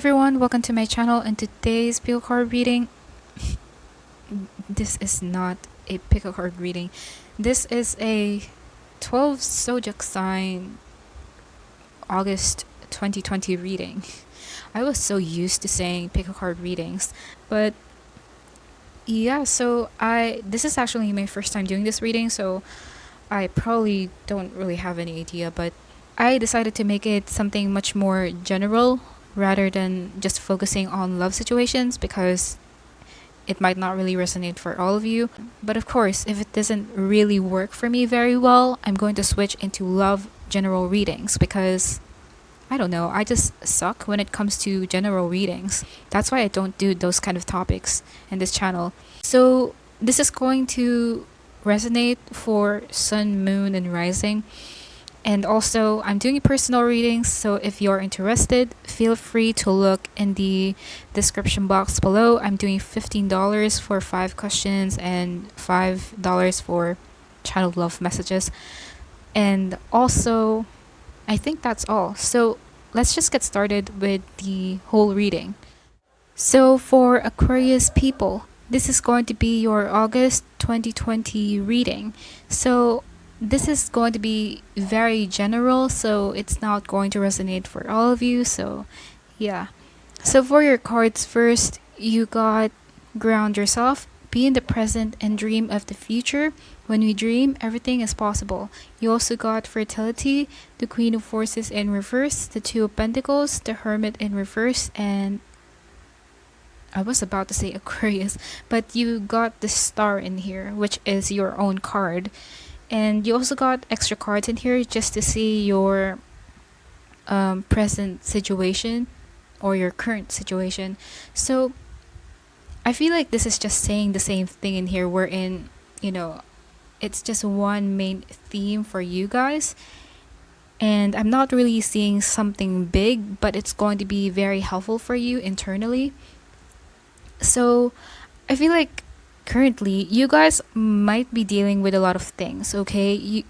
everyone, welcome to my channel. And today's pick a card reading, this is not a pick a card reading. This is a 12 zodiac sign August 2020 reading. I was so used to saying pick a card readings, but yeah, this is actually my first time doing this reading, so I probably don't really have any idea, but I decided to make it something much more general rather than just focusing on love situations, because it might not really resonate for all of you. But of course, if it doesn't really work for me very well, I'm going to switch into love general readings, because I don't know, I just suck when it comes to general readings. That's why I don't do those kind of topics in this channel. So this is going to resonate for sun, moon, and rising. And also, I'm doing personal readings, so if you're interested, feel free to look in the description box below. I'm doing $15 for 5 questions and $5 for channeled love messages. And also, I think that's all. So let's just get started with the whole reading. So for Aquarius people, this is going to be your August 2020 reading. So this is going to be very general, so it's not going to resonate for all of you. So yeah. So for your cards, first you got ground yourself, be in the present and dream of the future. When we dream, everything is possible. You also got fertility, the Queen of Forces in reverse, the Two of Pentacles, the Hermit in reverse, and I was about to say Aquarius, but you got the Star in here, which is your own card. And you also got extra cards in here just to see your present situation or your current situation. So I feel like this is just saying the same thing in here, wherein, it's just one main theme for you guys. And I'm not really seeing something big, but it's going to be very helpful for you internally. So I feel like currently you guys might be dealing with a lot of things, okay?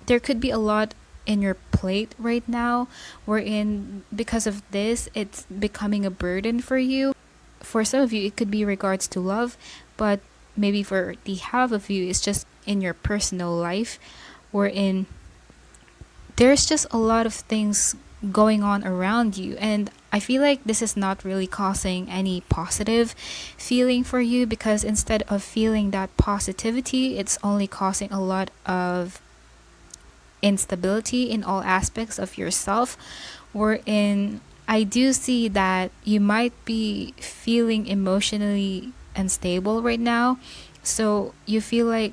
There could be a lot in your plate right now, wherein because of this it's becoming a burden for you. For some of you it could be regards to love, but maybe for the half of you it's just in your personal life, wherein there's just a lot of things going on around you. And I feel like this is not really causing any positive feeling for you, because instead of feeling that positivity, it's only causing a lot of instability in all aspects of yourself, wherein I do see that you might be feeling emotionally unstable right now. So you feel like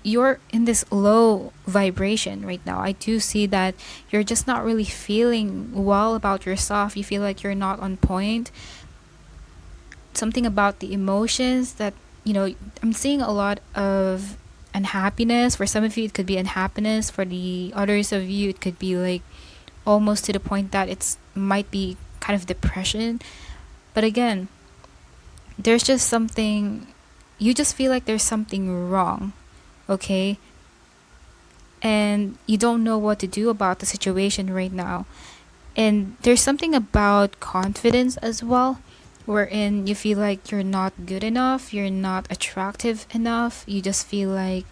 you're in this low vibration right now. I do see that you're just not really feeling well about yourself. You feel like you're not on point. Something about the emotions that, I'm seeing a lot of unhappiness. For some of you, it could be unhappiness. For the others of you, it could be like almost to the point that it's might be kind of depression. But again, there's just something, you just feel like there's something wrong. Okay, and you don't know what to do about the situation right now. And there's something about confidence as well, wherein you feel like you're not good enough, you're not attractive enough. You just feel like,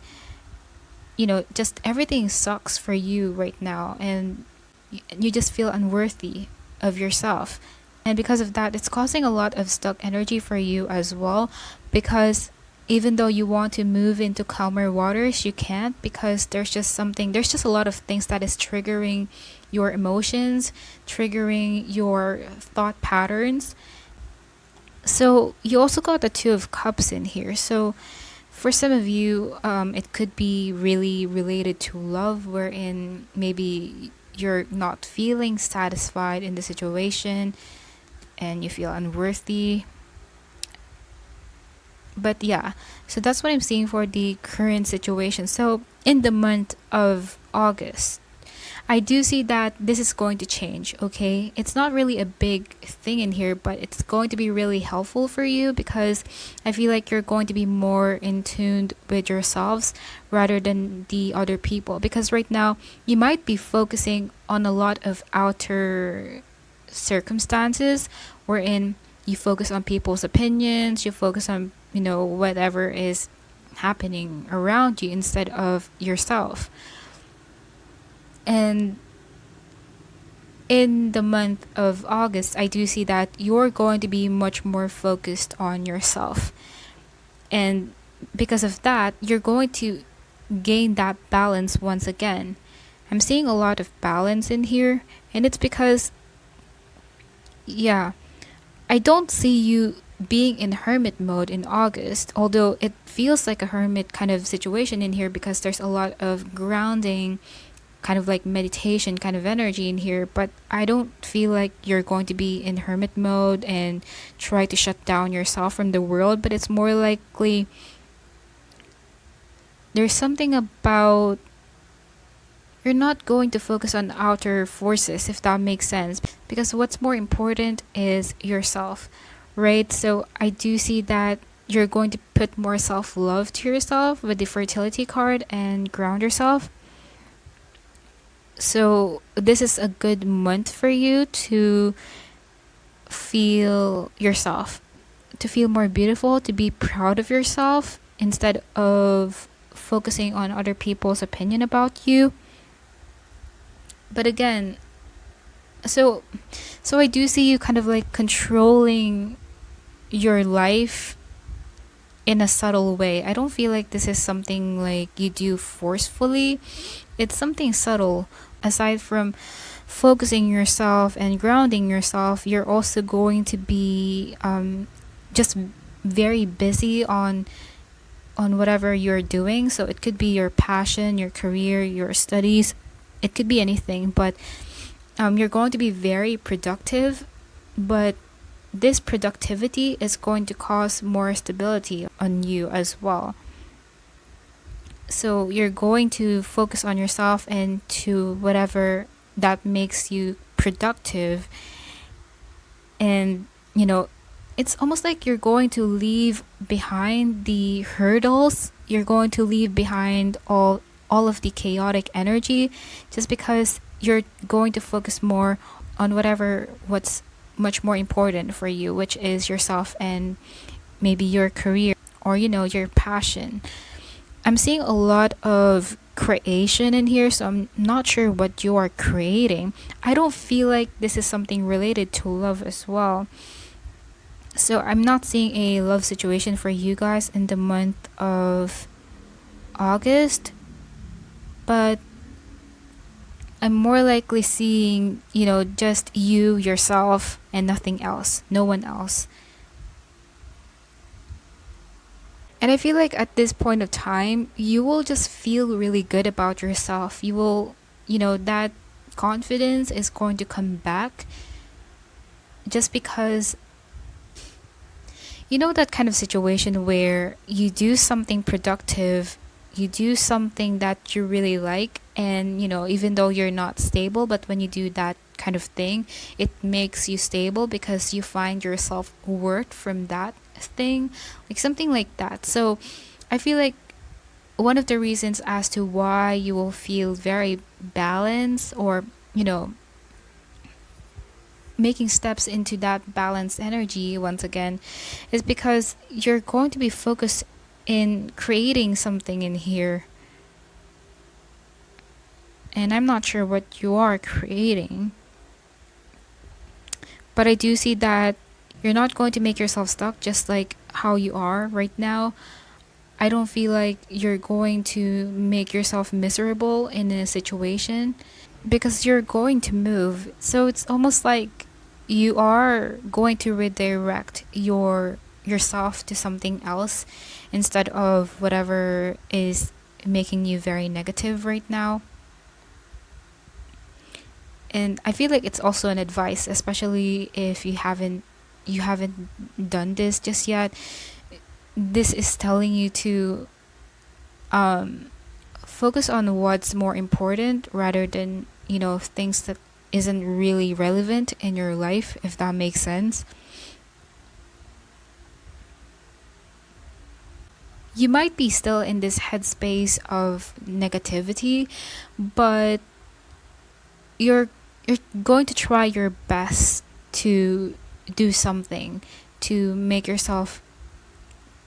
just everything sucks for you right now, and you just feel unworthy of yourself. And because of that, it's causing a lot of stuck energy for you as well, because even though you want to move into calmer waters, you can't, because there's just a lot of things that is triggering your emotions, triggering your thought patterns. So you also got the Two of Cups in here. So for some of you, it could be really related to love, wherein maybe you're not feeling satisfied in the situation and you feel unworthy. But yeah, so that's what I'm seeing for the current situation. So in the month of August, I do see that this is going to change, okay? It's not really a big thing in here, but it's going to be really helpful for you, because I feel like you're going to be more in tune with yourselves rather than the other people. Because right now, you might be focusing on a lot of outer circumstances wherein you focus on people's opinions, you focus on, whatever is happening around you instead of yourself. And in the month of August, I do see that you're going to be much more focused on yourself. And because of that, you're going to gain that balance once again. I'm seeing a lot of balance in here, and it's because, yeah, I don't see you being in hermit mode in August, although it feels like a hermit kind of situation in here because there's a lot of grounding, kind of like meditation kind of energy in here. But I don't feel like you're going to be in hermit mode and try to shut down yourself from the world, but it's more likely there's something about you're not going to focus on outer forces, if that makes sense, because what's more important is yourself, right? So I do see that you're going to put more self-love to yourself with the fertility card and ground yourself. So this is a good month for you to feel yourself, to feel more beautiful, to be proud of yourself instead of focusing on other people's opinion about you. But again, so I do see you kind of like controlling your life in a subtle way. I don't feel like this is something like you do forcefully. It's something subtle. Aside from focusing yourself and grounding yourself, you're also going to be just very busy on whatever you're doing. So it could be your passion, your career, your studies. It could be anything, but you're going to be very productive, but this productivity is going to cause more stability on you as well. So you're going to focus on yourself and to whatever that makes you productive. And, it's almost like you're going to leave behind the hurdles. You're going to leave behind all of the chaotic energy just because you're going to focus more on what's much more important for you, which is yourself and maybe your career or your passion. I'm seeing a lot of creation in here, so I'm not sure what you are creating. I don't feel like this is something related to love as well. So I'm not seeing a love situation for you guys in the month of August, but I'm more likely seeing, just you, yourself, and nothing else, no one else. And I feel like at this point of time, you will just feel really good about yourself. You will, that confidence is going to come back just because, that kind of situation where you do something productive, you do something that you really like, and even though you're not stable, but when you do that kind of thing, it makes you stable because you find your self-worth from that thing, like something like that. So I feel like one of the reasons as to why you will feel very balanced or making steps into that balanced energy once again is because you're going to be focused in creating something in here. And I'm not sure what you are creating, but I do see that you're not going to make yourself stuck just like how you are right now. I don't feel like you're going to make yourself miserable in a situation because you're going to move. So it's almost like you are going to redirect yourself to something else instead of whatever is making you very negative right now. And I feel like it's also an advice, especially if you haven't done this just yet. This is telling you to focus on what's more important rather than things that isn't really relevant in your life, if that makes sense. You might be still in this headspace of negativity, but you're you're going to try your best to do something to make yourself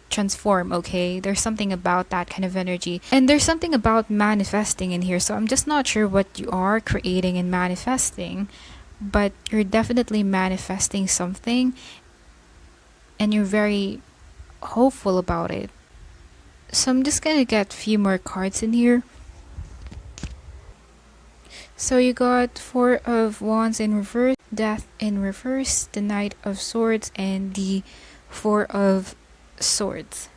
transform. Okay, there's something about that kind of energy, and there's something about manifesting in here. So I'm just not sure what you are creating and manifesting, but you're definitely manifesting something, and you're very hopeful about it. So I'm just gonna get a few more cards in here. So you got Four of Wands in reverse, Death in reverse, the Knight of Swords, and the Four of Swords.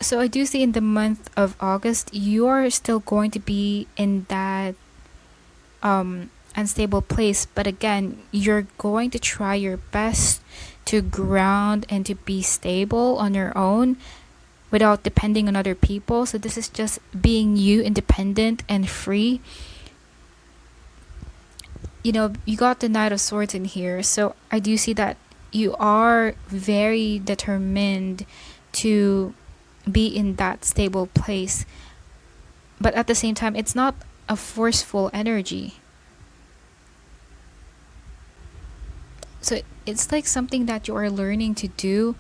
So I do see in the month of August, you are still going to be in that unstable place. But again, you're going to try your best to ground and to be stable on your own without depending on other people. So this is just being you, independent and free. You know, you got the Knight of Swords in here. So I do see that you are very determined to be in that stable place. But at the same time, it's not a forceful energy. So it's like something that you are learning to do,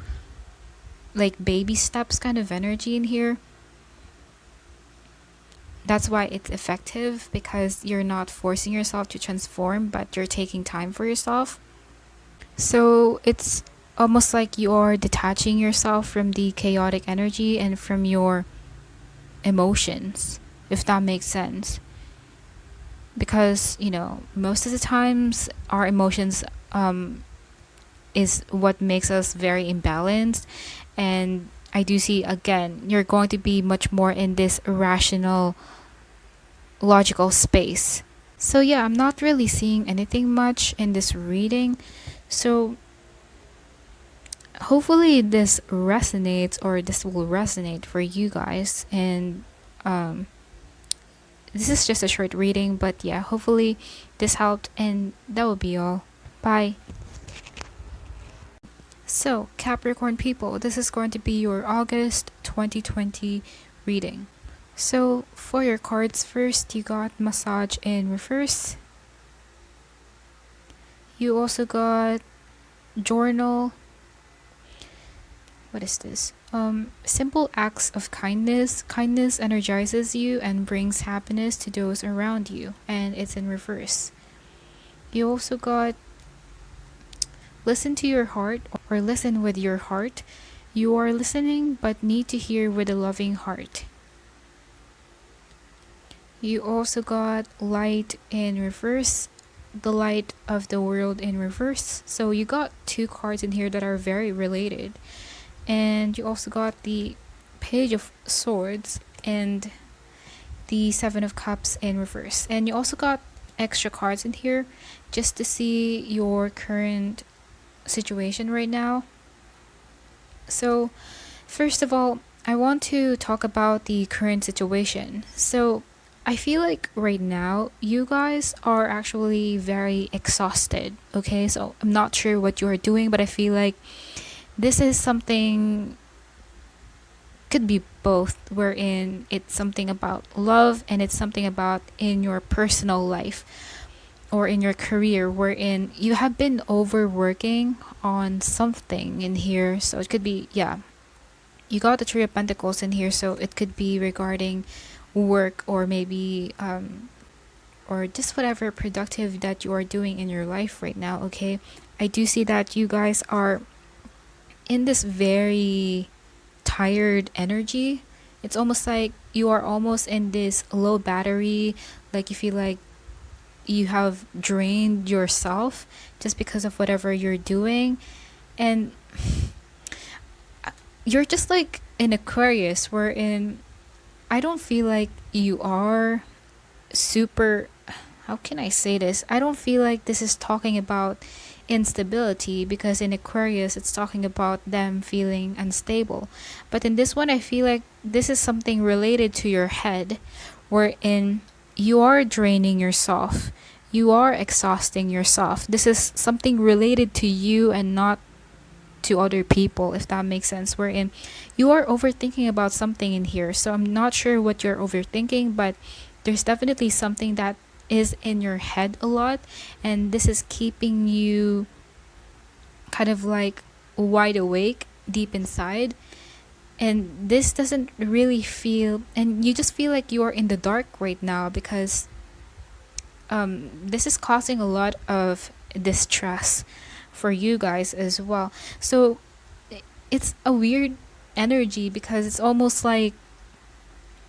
like baby steps kind of energy in here. That's why it's effective, because you're not forcing yourself to transform, but you're taking time for yourself. So it's almost like you are detaching yourself from the chaotic energy and from your emotions, if that makes sense. Because, you know, most of the times our emotions is what makes us very imbalanced. And I do see, again, you're going to be much more in this rational, logical space. So yeah, I'm not really seeing anything much in this reading. So hopefully this resonates, or this will resonate for you guys. And this is just a short reading, but yeah, hopefully this helped, and that will be all. Bye. So, Capricorn people, this is going to be your August 2020 reading. So, for your cards, first you got Massage in reverse. You also got Journal. What is this? Simple acts of kindness. Kindness energizes you and brings happiness to those around you, and it's in reverse. You also got Listen to your heart, or listen with your heart. You are listening but need to hear with a loving heart. You also got Light in reverse, the light of the world in reverse. So you got two cards in here that are very related. And you also got the Page of Swords and the Seven of Cups in reverse. And you also got extra cards in here just to see your current situation right now. So first of all, I want to talk about the current situation. So I feel like right now you guys are actually very exhausted. Okay, so I'm not sure what you are doing, but I feel like this is something, could be both, wherein it's something about love and it's something about in your personal life or in your career, wherein you have been overworking on something in here. So it could be, yeah, you got the Three of Pentacles in here, so it could be regarding work, or maybe or just whatever productive that you are doing in your life right now. Okay, I do see that you guys are in this very tired energy. It's almost like you are almost in this low battery, like you feel like you have drained yourself just because of whatever you're doing. And you're just like in Aquarius, wherein I don't feel like you are super, how can I say this? I don't feel like this is talking about instability, because in Aquarius it's talking about them feeling unstable. But in this one, I feel like this is something related to your head, wherein you are draining yourself, you are exhausting yourself. This is something related to you and not to other people, if that makes sense, wherein you are overthinking about something in here. So I'm not sure what you're overthinking, but there's definitely something that is in your head a lot, and this is keeping you kind of like wide awake deep inside. And this doesn't really feel, and you just feel like you're in the dark right now, because this is causing a lot of distress for you guys as well. So it's a weird energy, because it's almost like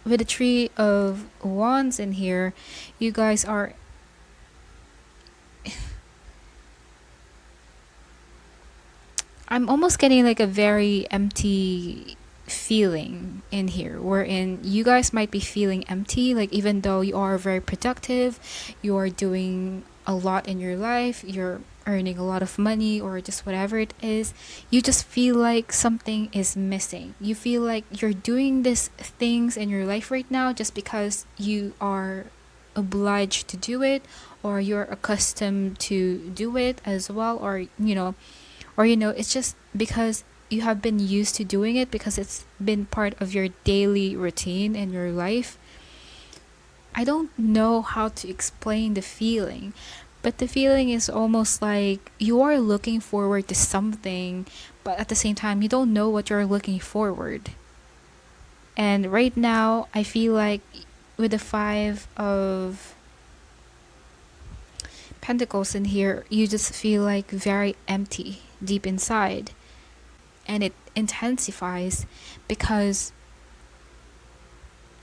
with the Three of Wands in here, you guys are I'm almost getting like a very empty feeling in here, wherein you guys might be feeling empty, like even though you are very productive, you are doing a lot in your life, you're earning a lot of money, or just whatever it is, you just feel like something is missing. You feel like you're doing these things in your life right now just because you are obliged to do it, or you're accustomed to do it as well, or it's just because you have been used to doing it, because it's been part of your daily routine in your life. I don't know how to explain the feeling, but the feeling is almost like you are looking forward to something, but at the same time, you don't know what you're looking forward. And right now, I feel like with the Five of Pentacles in here, you just feel like very empty deep inside. And it intensifies because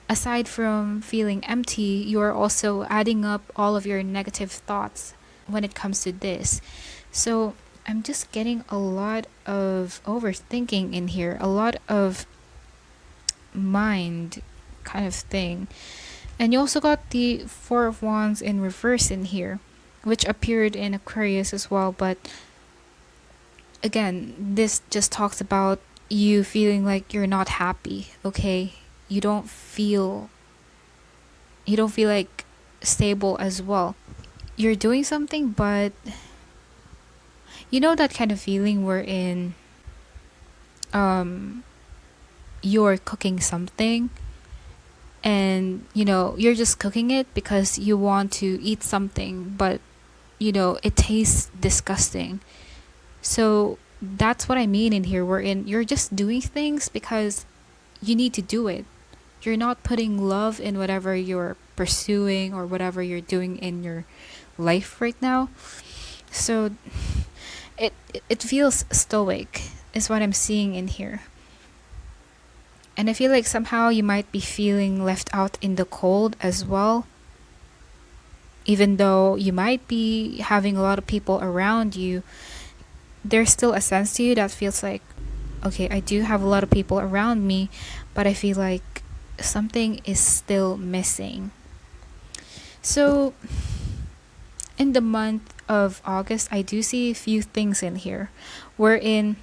aside from feeling empty, you are also adding up all of your negative thoughts when it comes to this. So I'm just getting a lot of overthinking in here, a lot of mind kind of thing. And you also got the Four of Wands in reverse in here, which appeared in Aquarius as well, but again, this just talks about you feeling like you're not happy, okay? You don't feel like stable as well. You're doing something, but you know that kind of feeling wherein you're cooking something, and you're just cooking it because you want to eat something, but it tastes disgusting. So that's what I mean in here, wherein you're just doing things because you need to do it. You're not putting love in whatever you're pursuing or whatever you're doing in your life right now. So it feels stoic is what I'm seeing in here. And I feel like somehow you might be feeling left out in the cold as well. Even though you might be having a lot of people around you, there's still a sense to you that feels like, okay, I do have a lot of people around me, but I feel like something is still missing. So in the month of August, I do see a few things in here wherein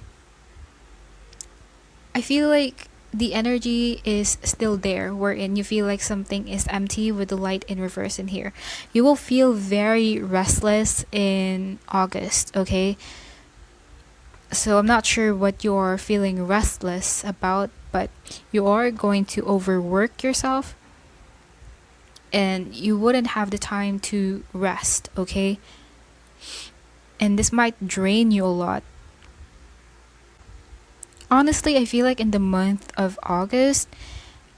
I feel like the energy is still there, wherein you feel like something is empty with the light in reverse in here. You will feel very restless in August, okay? So I'm not sure what you're feeling restless about, but you are going to overwork yourself and you wouldn't have the time to rest, okay? And this might drain you a lot. Honestly, I feel like in the month of August,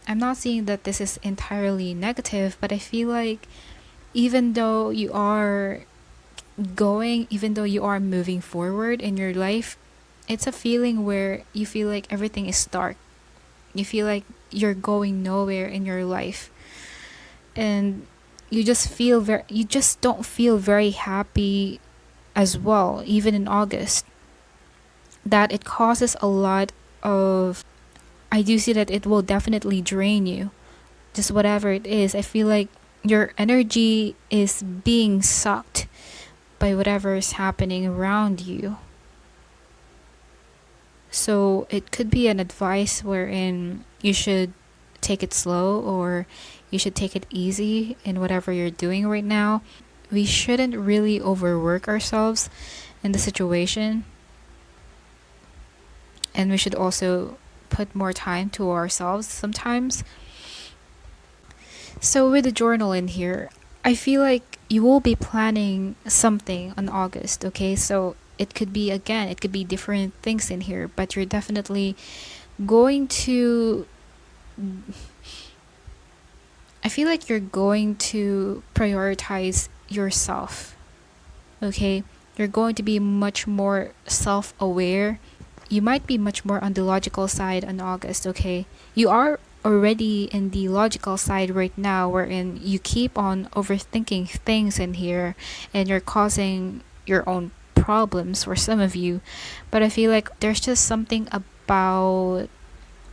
I'm not saying that this is entirely negative, but I feel like even though you are moving forward in your life, it's a feeling where you feel like everything is dark. You feel like you're going nowhere in your life. And you just don't feel very happy as well, even in August. That it causes a lot of, I do see that it will definitely drain you. Just whatever it is, I feel like your energy is being sucked by whatever is happening around you. So it could be an advice wherein you should take it slow, or you should take it easy in whatever you're doing right now. We shouldn't really overwork ourselves in the situation. And we should also put more time to ourselves sometimes. So with the journal in here, I feel like you will be planning something on August, okay? So it could be, again, it could be different things in here, but you're definitely going to, I feel like you're going to prioritize yourself, okay? You're going to be much more self-aware. You might be much more on the logical side on August, okay? You are already in the logical side right now, wherein you keep on overthinking things in here and you're causing your own problems for some of you. But I feel like there's just something about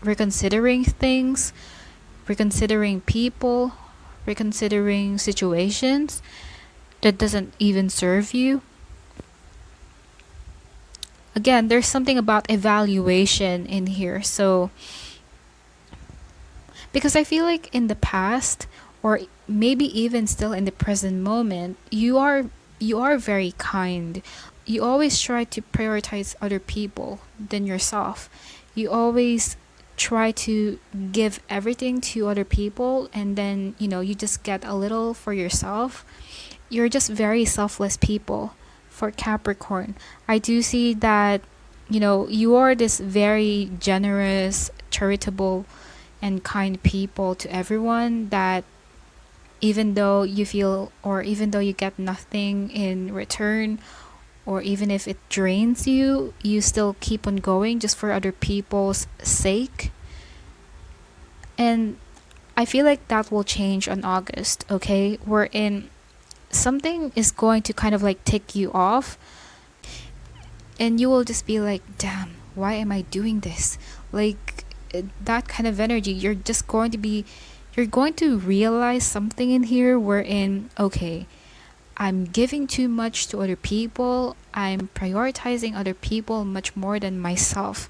reconsidering things, reconsidering people, reconsidering situations that doesn't even serve you. Again, there's something about evaluation in here. So because I feel like in the past, or maybe even still in the present moment, you are very kind. You always try to prioritize other people than yourself. You always try to give everything to other people, and then you just get a little for yourself. You're just very selfless people for Capricorn. I do see that you are this very generous, charitable, and kind people to everyone, that even though you feel, or even though you get nothing in return, or even if it drains you, you still keep on going just for other people's sake. And I feel like that will change on August, okay? Wherein something is going to kind of like tick you off, and you will just be like, damn, why am I doing this? Like, that kind of energy, you're going to realize something in here wherein, okay, I'm giving too much to other people, I'm prioritizing other people much more than myself,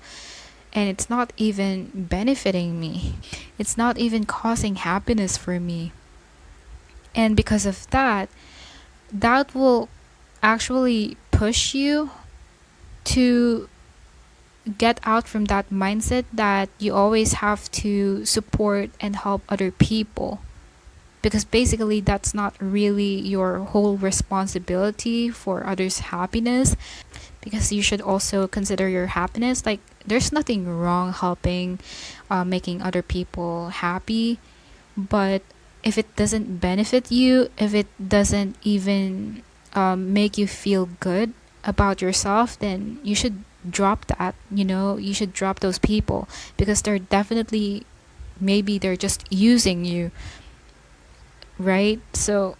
and it's not even benefiting me, it's not even causing happiness for me. And because of that, that will actually push you to get out from that mindset that you always have to support and help other people, because basically that's not really your whole responsibility for others' happiness, because you should also consider your happiness. Like, there's nothing wrong helping, making other people happy, but if it doesn't benefit you, if it doesn't even make you feel good about yourself, then you should drop that. You should drop those people, because they're definitely, maybe they're just using you, right? So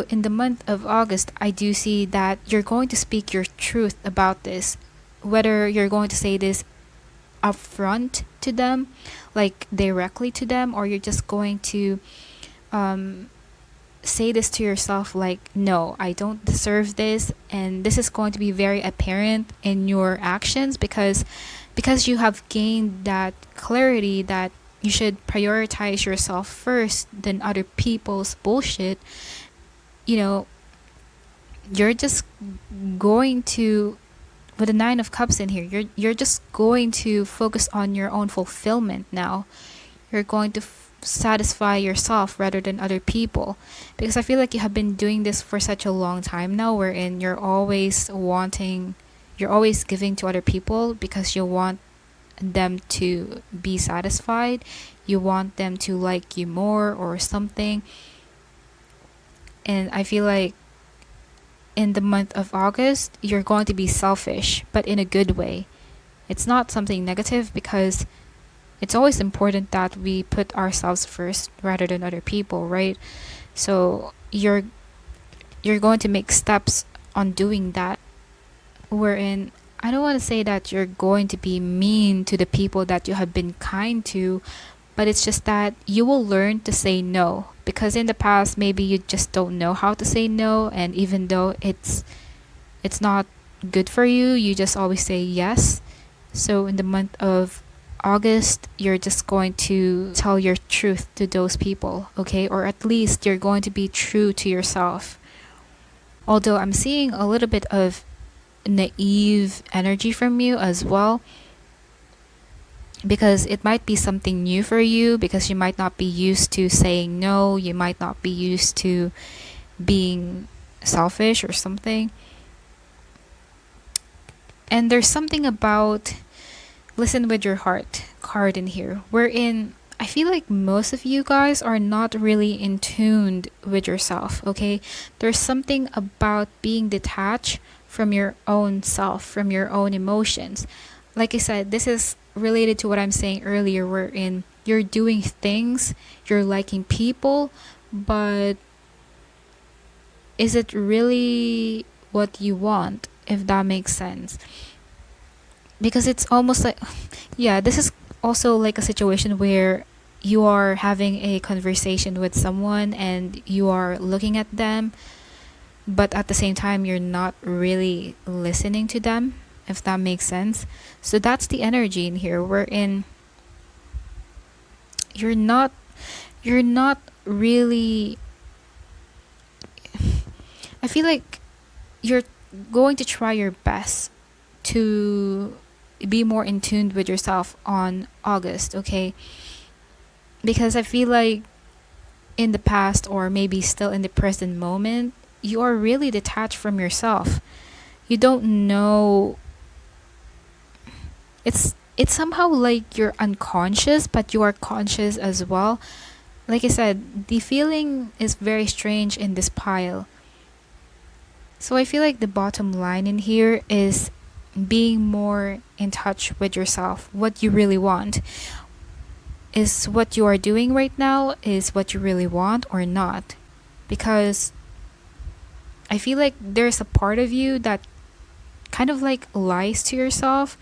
in the month of August, I do see that you're going to speak your truth about this, whether you're going to say this upfront to them, like directly to them, or you're just going to say this to yourself, like, no, I don't deserve this, and this is going to be very apparent in your actions, because you have gained that clarity that you should prioritize yourself first than other people's bullshit. You're just going to, with the 9 of Cups in here, you're just going to focus on your own fulfillment now. You're going to satisfy yourself rather than other people, because I feel like you have been doing this for such a long time now, wherein you're always giving to other people because you want them to be satisfied, you want them to like you more or something. And I feel like in the month of August, you're going to be selfish, but in a good way. It's not something negative, because it's always important that we put ourselves first rather than other people, right? So you're going to make steps on doing that, wherein I don't want to say that you're going to be mean to the people that you have been kind to, but it's just that you will learn to say no, because in the past maybe you just don't know how to say no, and even though it's not good for you, you just always say yes. So in the month of August, you're just going to tell your truth to those people, okay? Or at least you're going to be true to yourself. Although I'm seeing a little bit of naive energy from you as well. because it might be something new for you, because you might not be used to saying no, you might not be used to being selfish or something. And there's something about listen with your heart card in here, wherein I feel like most of you guys are not really in tune with yourself, okay? There's something about being detached from your own self, from your own emotions. Like I said, this is related to what I'm saying earlier, wherein you're doing things, you're liking people, but is it really what you want, if that makes sense? Because it's almost like, yeah, this is also like a situation where you are having a conversation with someone and you are looking at them, but at the same time you're not really listening to them, if that makes sense. So that's the energy in here, wherein you're not really, I feel like you're going to try your best to be more in tune with yourself on August, okay? Because I feel like in the past, or maybe still in the present moment, you are really detached from yourself. You don't know, it's somehow like you're unconscious, but you are conscious as well. Like I said, the feeling is very strange in this pile. So I feel like the bottom line in here is being more in touch with yourself, what you really want. Is what you are doing right now is what you really want or not? Because I feel like there's a part of you that kind of like lies to yourself,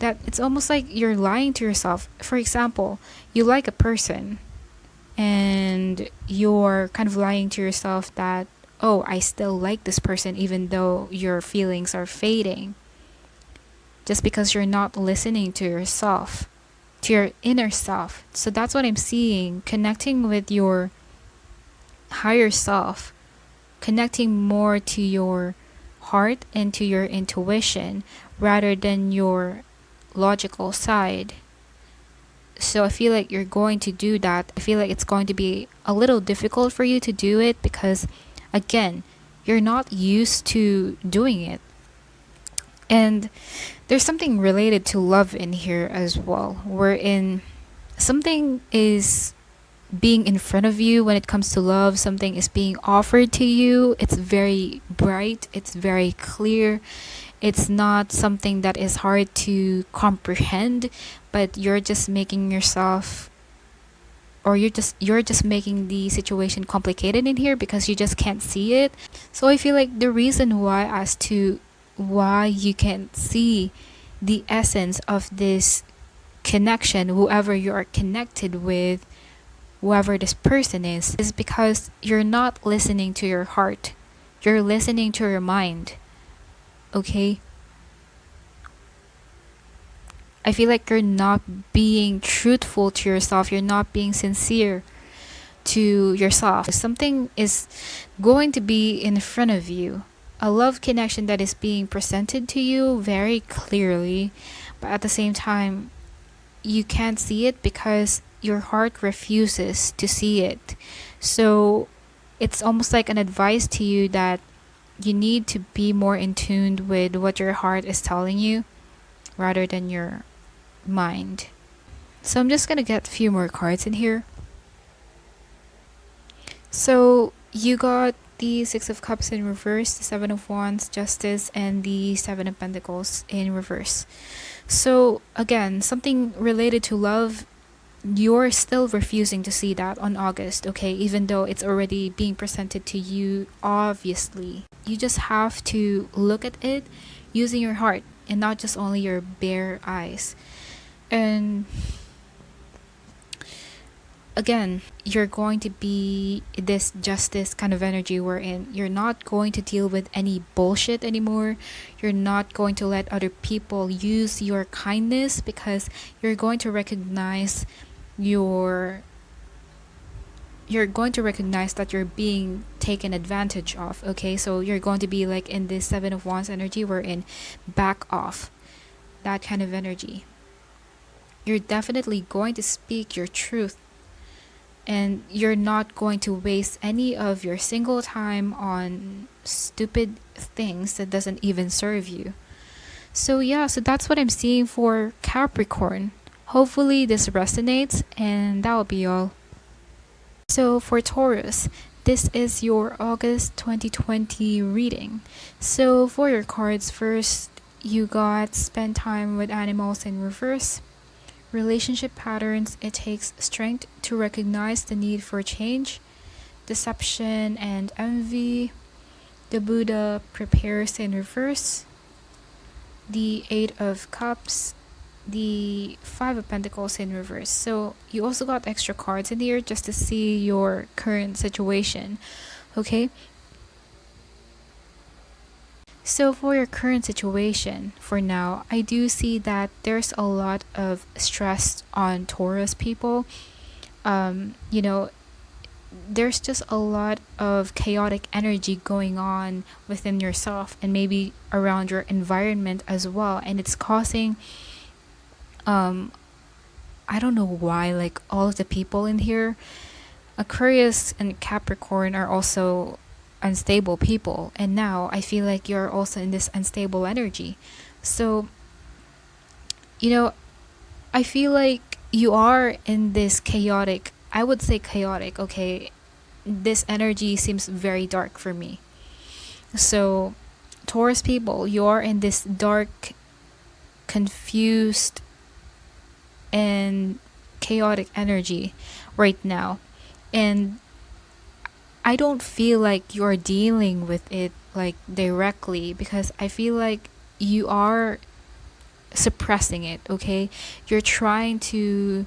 that it's almost like you're lying to yourself. For example, you like a person and you're kind of lying to yourself that, oh, I still like this person even though your feelings are fading, just because you're not listening to yourself, to your inner self. So that's what I'm seeing, connecting with your higher self, connecting more to your heart and to your intuition rather than your logical side. So I feel like you're going to do that. I feel like it's going to be a little difficult for you to do it because, again, you're not used to doing it. And there's something related to love in here as well, wherein something is being in front of you when it comes to love, something is being offered to you. It's very bright, it's very clear. It's not something that is hard to comprehend, but you're just making yourself, or you're just making the situation complicated in here because you just can't see it. So I feel like the reason why, as to why you can't see the essence of this connection, whoever you are connected with, whoever this person is because you're not listening to your heart. You're listening to your mind. Okay? I feel like you're not being truthful to yourself. You're not being sincere to yourself. Something is going to be in front of you. A love connection that is being presented to you very clearly, but at the same time, you can't see it because your heart refuses to see it. So it's almost like an advice to you that you need to be more in tune with what your heart is telling you rather than your mind. So I'm just gonna get a few more cards in here. So you got the Six of Cups in reverse, the Seven of Wands, Justice, and the Seven of Pentacles in reverse. So again, something related to love, you're still refusing to see that on August, okay? Even though it's already being presented to you, obviously. You just have to look at it using your heart and not just only your bare eyes. And again, you're going to be this justice kind of energy wherein you're not going to deal with any bullshit anymore. You're not going to let other people use your kindness because you're going to recognize you're going to recognize that you're being taken advantage of, okay? So you're going to be like in this Seven of Wands energy wherein back off, that kind of energy. you're definitely going to speak your truth, and you're not going to waste any of your single time on stupid things that doesn't even serve you. So yeah, so that's what I'm seeing for Capricorn. Hopefully this resonates, and that will be all. So for Taurus, this is your August 2020 reading. So for your cards, first you got spend time with animals in reverse. Relationship patterns, it takes strength to recognize the need for change. Deception and envy. The Buddha prepares in reverse. The Eight of Cups. The Five of Pentacles in reverse. So you also got extra cards in here just to see your current situation. Okay? So for your current situation, for now, I do see that there's a lot of stress on Taurus people. You know, there's just a lot of chaotic energy going on within yourself and maybe around your environment as well. And it's causing, I don't know why, like all of the people in here, Aquarius and Capricorn are also unstable people, and now I feel like you're also in this unstable energy. So you know, I feel like you are in this chaotic, I would say chaotic, okay, this energy seems very dark for me. So Taurus people, you are in this dark, confused and chaotic energy right now, and I don't feel like you're dealing with it like directly, because I feel like you are suppressing it, okay? You're trying to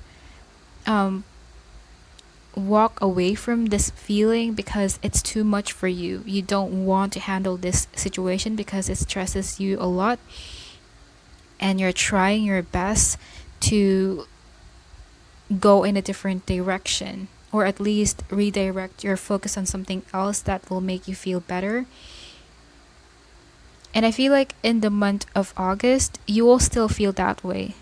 walk away from this feeling because it's too much for you. You don't want to handle this situation because it stresses you a lot, and you're trying your best to go in a different direction, or at least redirect your focus on something else that will make you feel better. And I feel like in the month of August, you will still feel that way.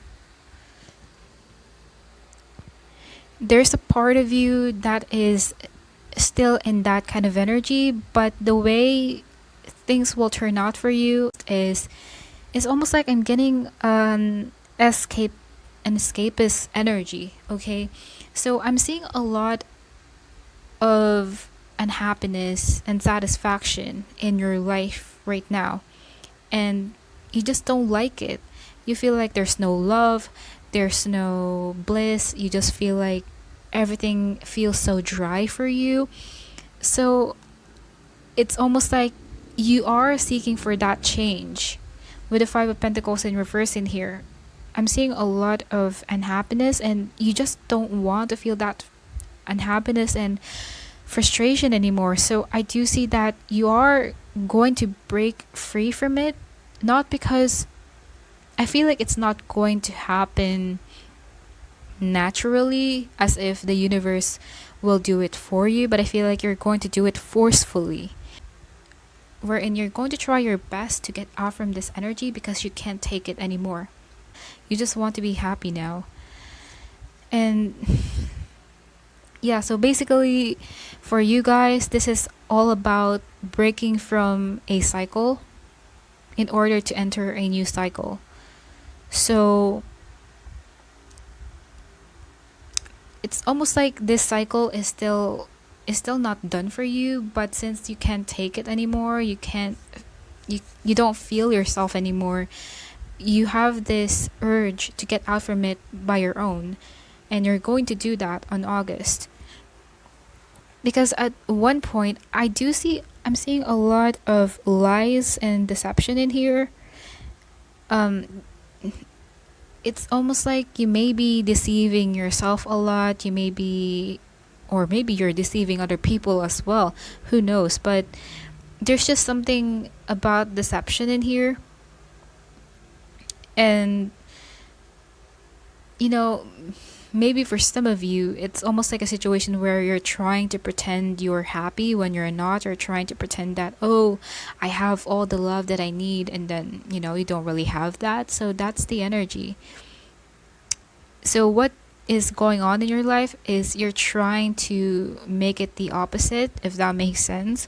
There's a part of you that is still in that kind of energy, but the way things will turn out for you is almost like I'm getting an escapist energy, okay? So I'm seeing a lot of unhappiness and satisfaction in your life right now, and you just don't like it. You feel like there's no love, there's no bliss, you just feel like everything feels so dry for you. So it's almost like you are seeking for that change. With the Five of Pentacles in reverse in here, I'm seeing a lot of unhappiness, and you just don't want to feel that unhappiness and frustration anymore. So I do see that you are going to break free from it, not because I feel like it's not going to happen naturally as if the universe will do it for you, but I feel like you're going to do it forcefully, wherein you're going to try your best to get out from this energy because you can't take it anymore. You just want to be happy now. And yeah, so basically for you guys, this is all about breaking from a cycle in order to enter a new cycle. So it's almost like this cycle is still not done for you, but since you can't take it anymore, you don't feel yourself anymore, you have this urge to get out from it by your own, and you're going to do that on August. Because at one point I'm seeing a lot of lies and deception in here. It's almost like you may be deceiving yourself a lot, or maybe you're deceiving other people as well, who knows, but there's just something about deception in here. And maybe for some of you, it's almost like a situation where you're trying to pretend you're happy when you're not, or trying to pretend that, oh, I have all the love that I need, and then, you don't really have that. So that's the energy. So what is going on in your life is you're trying to make it the opposite, if that makes sense.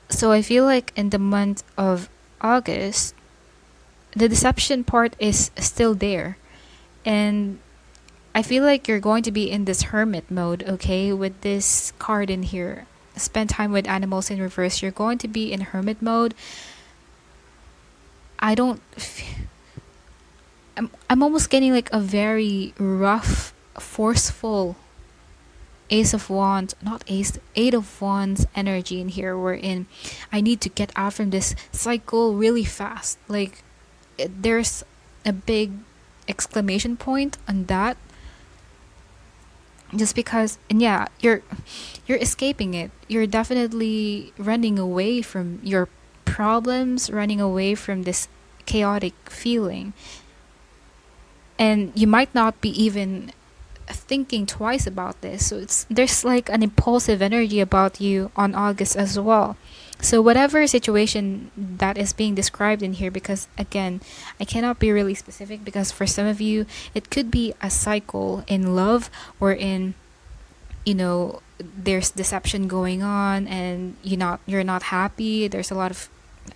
So I feel like in the month of August, the deception part is still there. And I feel like you're going to be in this hermit mode, okay, with this card in here. Spend time with animals in reverse. You're going to be in hermit mode. I'm almost getting like a very rough, forceful Ace of Wands, not Ace, Eight of Wands energy in here. Wherein I need to get out from this cycle really fast. Like there's a big exclamation point on that. Just because, and yeah, you're escaping it. You're definitely running away from your problems, running away from this chaotic feeling. And you might not be even thinking twice about this. So there's like an impulsive energy about you on August as well. So whatever situation that is being described in here, because again, I cannot be really specific, because for some of you it could be a cycle in love, wherein there's deception going on and you're not happy. There's a lot of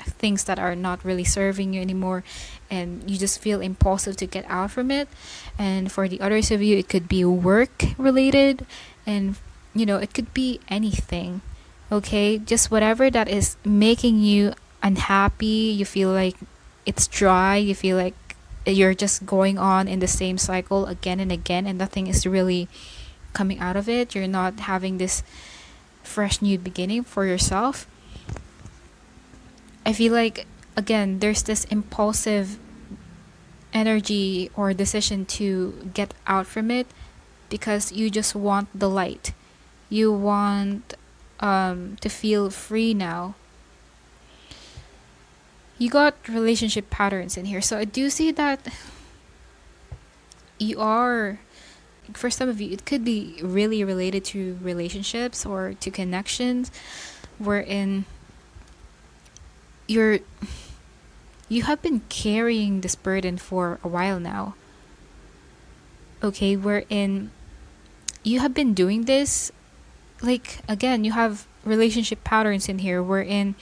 things that are not really serving you anymore, and you just feel impulsive to get out from it. And for the others of you, it could be work related, and it could be anything. Okay, just whatever that is making you unhappy. You feel like it's dry, you feel like you're just going on in the same cycle again and again, and nothing is really coming out of it. You're not having this fresh new beginning for yourself. I feel like, again, there's this impulsive energy or decision to get out from it, because you just want the light. You want to feel free now. You got relationship patterns in here. So I do see that you are, for some of you, it could be really related to relationships or to connections, wherein you have been carrying this burden for a while now. Okay, wherein you have been doing this, like, again, you have relationship patterns in here, wherein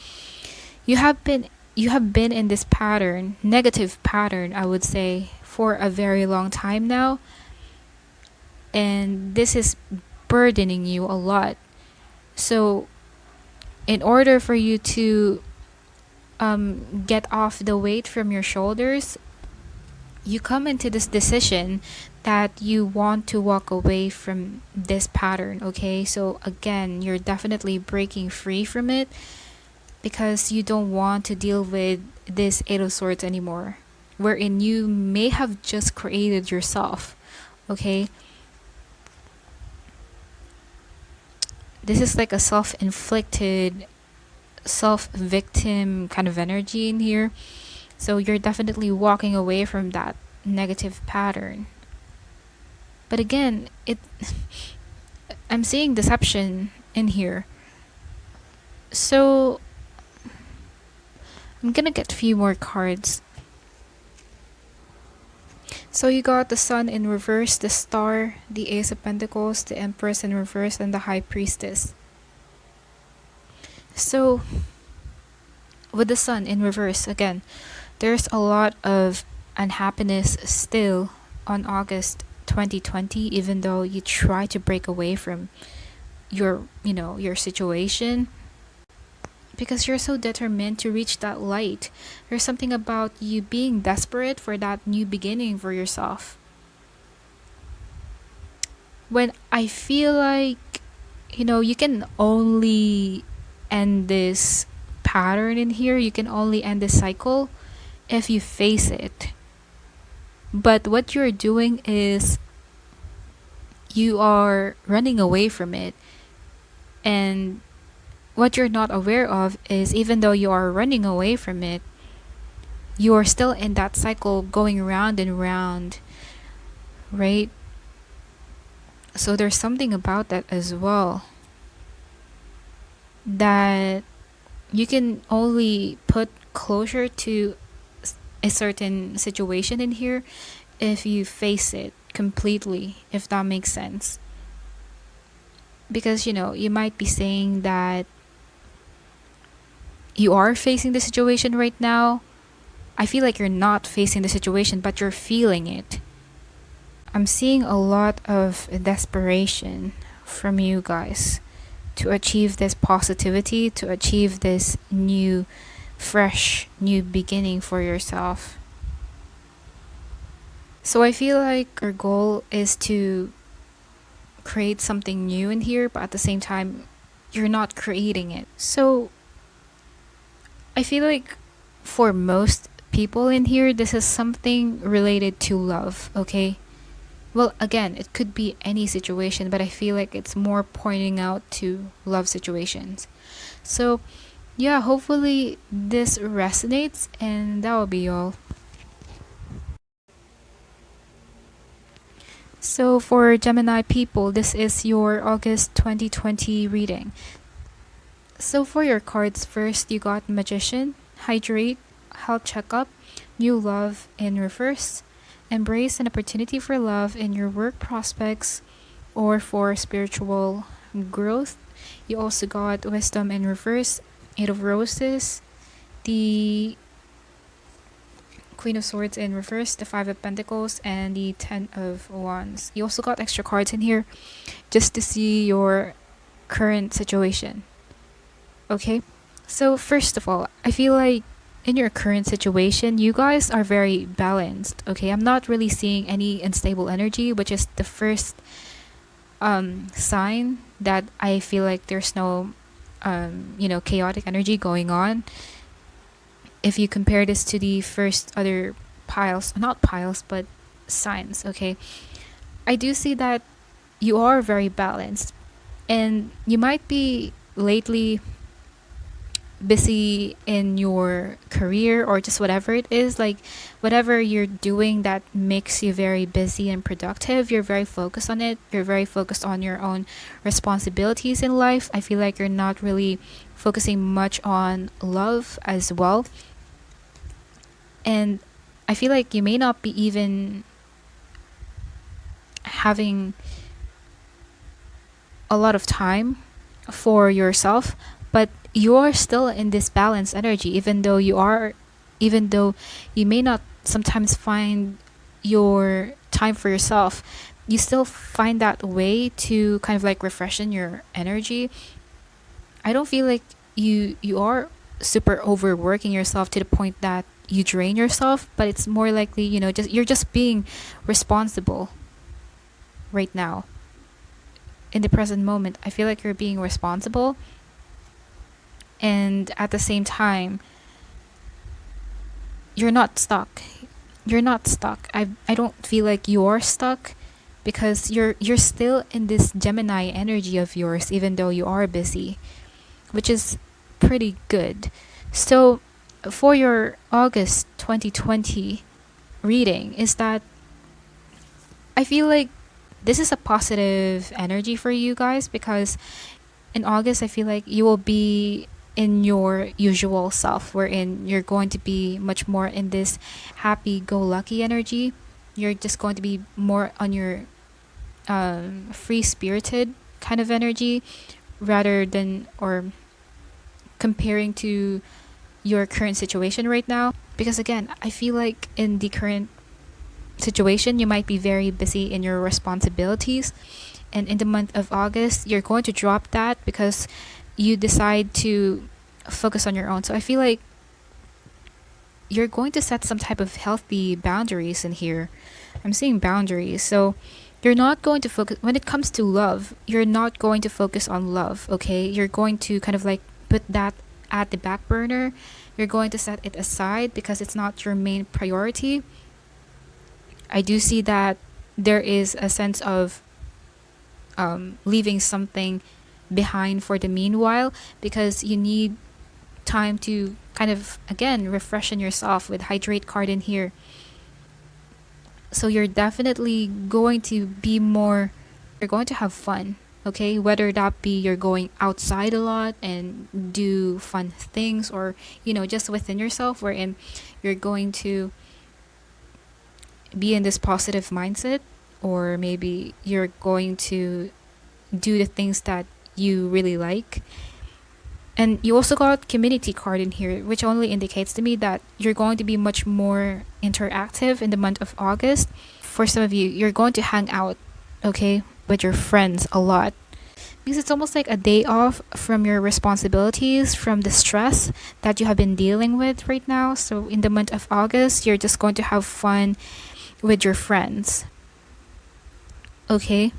you have been in this pattern, negative pattern, I would say, for a very long time now, and this is burdening you a lot. So in order for you to get off the weight from your shoulders, you come into this decision that you want to walk away from this pattern. Okay, so again, you're definitely breaking free from it, because you don't want to deal with this Eight of Swords anymore, wherein you may have just created yourself. Okay, this is like a self-inflicted, self-victim kind of energy in here. So you're definitely walking away from that negative pattern. But again, I'm seeing deception in here. So I'm gonna get a few more cards. So you got the Sun in reverse, the Star, the Ace of Pentacles, the Empress in reverse, and the High Priestess. So with the Sun in reverse, again, there's a lot of unhappiness still on August 2020, even though you try to break away from your situation, because you're so determined to reach that light. There's something about you being desperate for that new beginning for yourself. When I feel like you can only end this pattern in here, you can only end this cycle if you face it. But what you're doing is you are running away from it. And what you're not aware of is, even though you are running away from it, you are still in that cycle going round and round, right? So there's something about that as well, that you can only put closure to a certain situation in here if you face it completely, if that makes sense. Because, you might be saying that you are facing the situation right now. I feel like you're not facing the situation, but you're feeling it. I'm seeing a lot of desperation from you guys to achieve this positivity, to achieve this new, fresh, new beginning for yourself. So I feel like our goal is to create something new in here, but at the same time, you're not creating it. So I feel like for most people in here, this is something related to love, okay? Well, again, it could be any situation, but I feel like it's more pointing out to love situations. So, yeah, hopefully this resonates, and that will be all. So, for Gemini people, this is your August 2020 reading. So, for your cards, first you got Magician, Hydrate, Health Checkup, New Love in reverse, Embrace an opportunity for love in your work prospects or for spiritual growth. You also got Wisdom in reverse, Eight of Roses, the Queen of Swords in reverse, the Five of Pentacles, and the Ten of Wands. You also got extra cards in here just to see your current situation. Okay? So first of all, I feel like in your current situation, you guys are very balanced. Okay? I'm not really seeing any unstable energy, which is the first sign that I feel like there's no chaotic energy going on. If you compare this to the first other piles, not piles, but signs, okay? I do see that you are very balanced, and you might be lately busy in your career or just whatever it is, like whatever you're doing that makes you very busy and productive. You're very focused on it. You're very focused on your own responsibilities in life. I feel like you're not really focusing much on love as well. And I feel like you may not be even having a lot of time for yourself, but you're still in this balanced energy, even though you may not sometimes find your time for yourself. You still find that way to kind of like refreshen your energy. I don't feel like you are super overworking yourself to the point that you drain yourself, but it's more likely, you're just being responsible right now. In the present moment, I feel like you're being responsible, and at the same time, you're not stuck. I don't feel like you're stuck, because you're still in this Gemini energy of yours, even though you are busy, which is pretty good. So for your August 2020 reading, is that I feel like this is a positive energy for you guys, because in August I feel like you will be in your usual self, wherein you're going to be much more in this happy-go-lucky energy. You're just going to be more on your free-spirited kind of energy, rather than or comparing to your current situation right now. Because again, I feel like in the current situation, you might be very busy in your responsibilities, and in the month of August you're going to drop that because you decide to focus on your own. So I feel like you're going to set some type of healthy boundaries in here. I'm seeing boundaries. So you're not going to focus when it comes to love. You're not going to focus on love, okay? You're going to kind of like put that at the back burner. You're going to set it aside because it's not your main priority. I do see that there is a sense of leaving something behind for the meanwhile, because you need time to kind of again refreshen yourself with Hydrate card in here. So you're definitely going to be more, you're going to have fun, okay? Whether that be you're going outside a lot and do fun things, or just within yourself, wherein you're going to be in this positive mindset, or maybe you're going to do the things that you really like. And you also got community card in here, which only indicates to me that you're going to be much more interactive in the month of August. For some of you, you're going to hang out, okay, with your friends a lot. Because it's almost like a day off from your responsibilities, from the stress that you have been dealing with right now. So in the month of August, you're just going to have fun with your friends. Okay?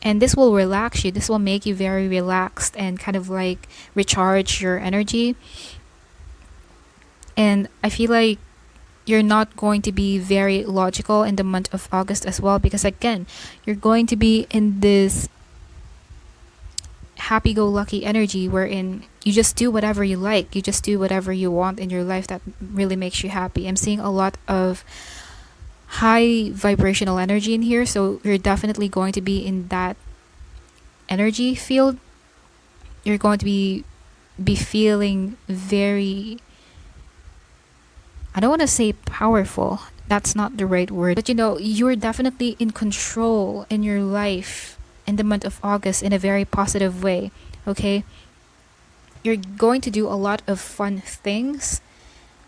And this will relax you. This will make you very relaxed and kind of like recharge your energy. And I feel like you're not going to be very logical in the month of August as well, because again, you're going to be in this happy-go-lucky energy wherein you just do whatever you like. You just do whatever you want in your life that really makes you happy. I'm seeing a lot of high vibrational energy in here, so you're definitely going to be in that energy field. You're going to be feeling very, I don't want to say powerful, that's not the right word, but you're definitely in control in your life in the month of August in a very positive way. Okay, you're going to do a lot of fun things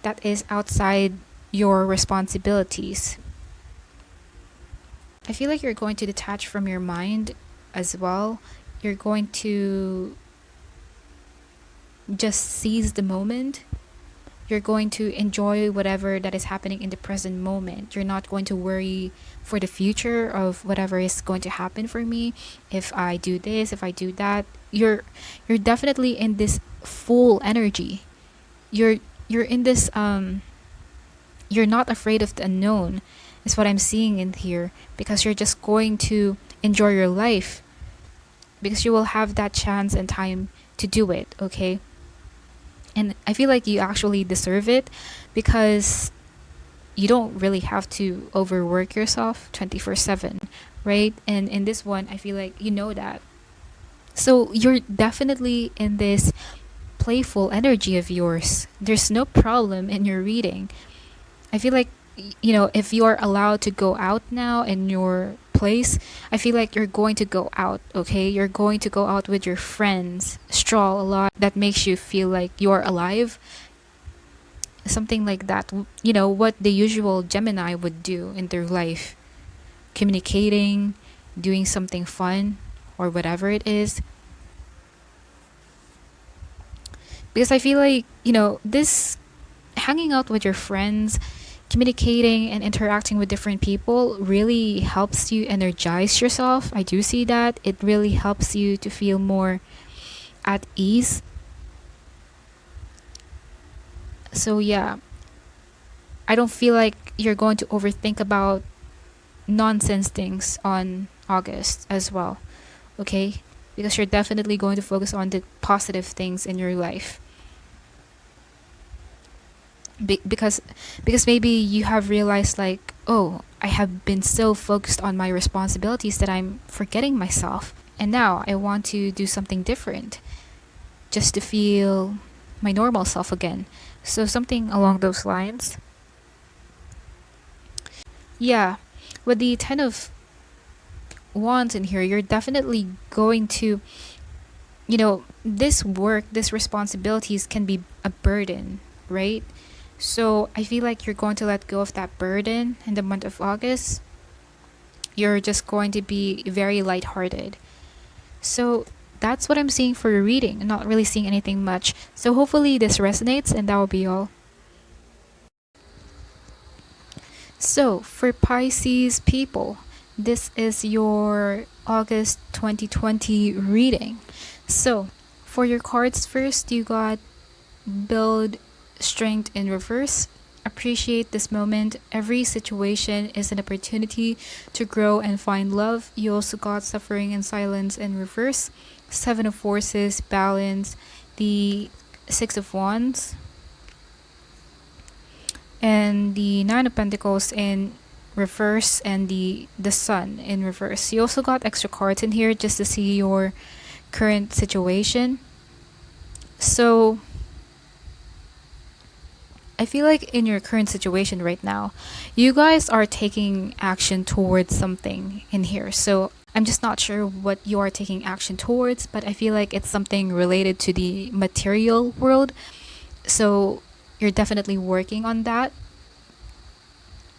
that is outside your responsibilities. I feel like you're going to detach from your mind as well. You're going to just seize the moment. You're going to enjoy whatever that is happening in the present moment. You're not going to worry for the future of whatever is going to happen for me. If I do this, if I do that. You're definitely in this full energy. You're in this you're not afraid of the unknown, is what I'm seeing in here, because you're just going to enjoy your life because you will have that chance and time to do it, okay? And I feel like you actually deserve it, because you don't really have to overwork yourself 24/7, right? And in this one, I feel like you know that. So you're definitely in this playful energy of yours. There's no problem in your reading. I feel like, if you are allowed to go out now in your place, I feel like you're going to go out, okay? You're going to go out with your friends, stroll a lot. That makes you feel like you're alive. Something like that. What the usual Gemini would do in their life. Communicating, doing something fun, or whatever it is. Because I feel like, this hanging out with your friends, communicating and interacting with different people really helps you energize yourself. I do see that. It really helps you to feel more at ease. So yeah, I don't feel like you're going to overthink about nonsense things on August as well, okay? Because you're definitely going to focus on the positive things in your life. Because maybe you have realized like, oh, I have been so focused on my responsibilities that I'm forgetting myself, and now I want to do something different just to feel my normal self again. So something along those lines. Yeah, with the 10 of Wands in here, you're definitely going to, this work, this responsibilities can be a burden, right? So I feel like you're going to let go of that burden in the month of August. You're just going to be very lighthearted. So that's what I'm seeing for your reading. I'm not really seeing anything much. So hopefully this resonates, and that will be all. So for Pisces people, this is your August 2020 reading. So for your cards, first you got Build Strength in reverse. Appreciate this moment. Every situation is an opportunity to grow and find love. You also got Suffering in Silence in reverse. Seven of Forces, Balance, the Six of Wands, and the Nine of Pentacles in reverse, and the Sun in reverse. You also got extra cards in here just to see your current situation. So I feel like in your current situation right now, you guys are taking action towards something in here. So I'm just not sure what you are taking action towards, but I feel like it's something related to the material world. So you're definitely working on that.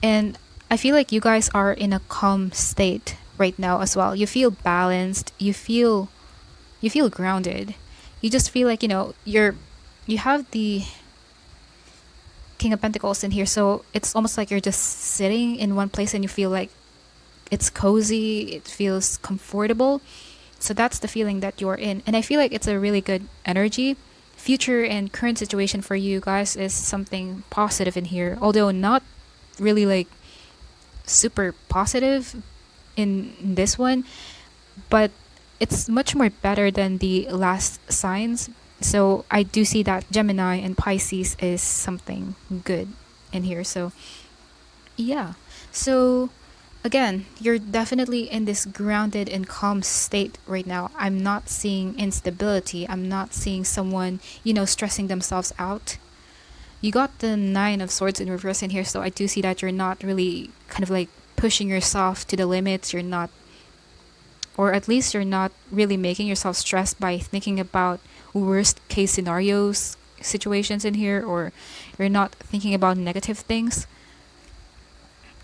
And I feel like you guys are in a calm state right now as well. You feel balanced, you feel grounded. You just feel like, you have the King of Pentacles in here, so it's almost like you're just sitting in one place and you feel like it's cozy, it feels comfortable. So that's the feeling that you're in. And I feel like it's a really good energy. Future and current situation for you guys is something positive in here, although not really like super positive in this one, but it's much more better than the last signs. So I do see that Gemini and Pisces is something good in here. So yeah. So again, you're definitely in this grounded and calm state right now. I'm not seeing instability. I'm not seeing someone, stressing themselves out. You got the Nine of Swords in reverse in here, so I do see that you're not really kind of like pushing yourself to the limits. You're not, or at least you're not really making yourself stressed by thinking about worst case scenarios, situations in here, or you're not thinking about negative things.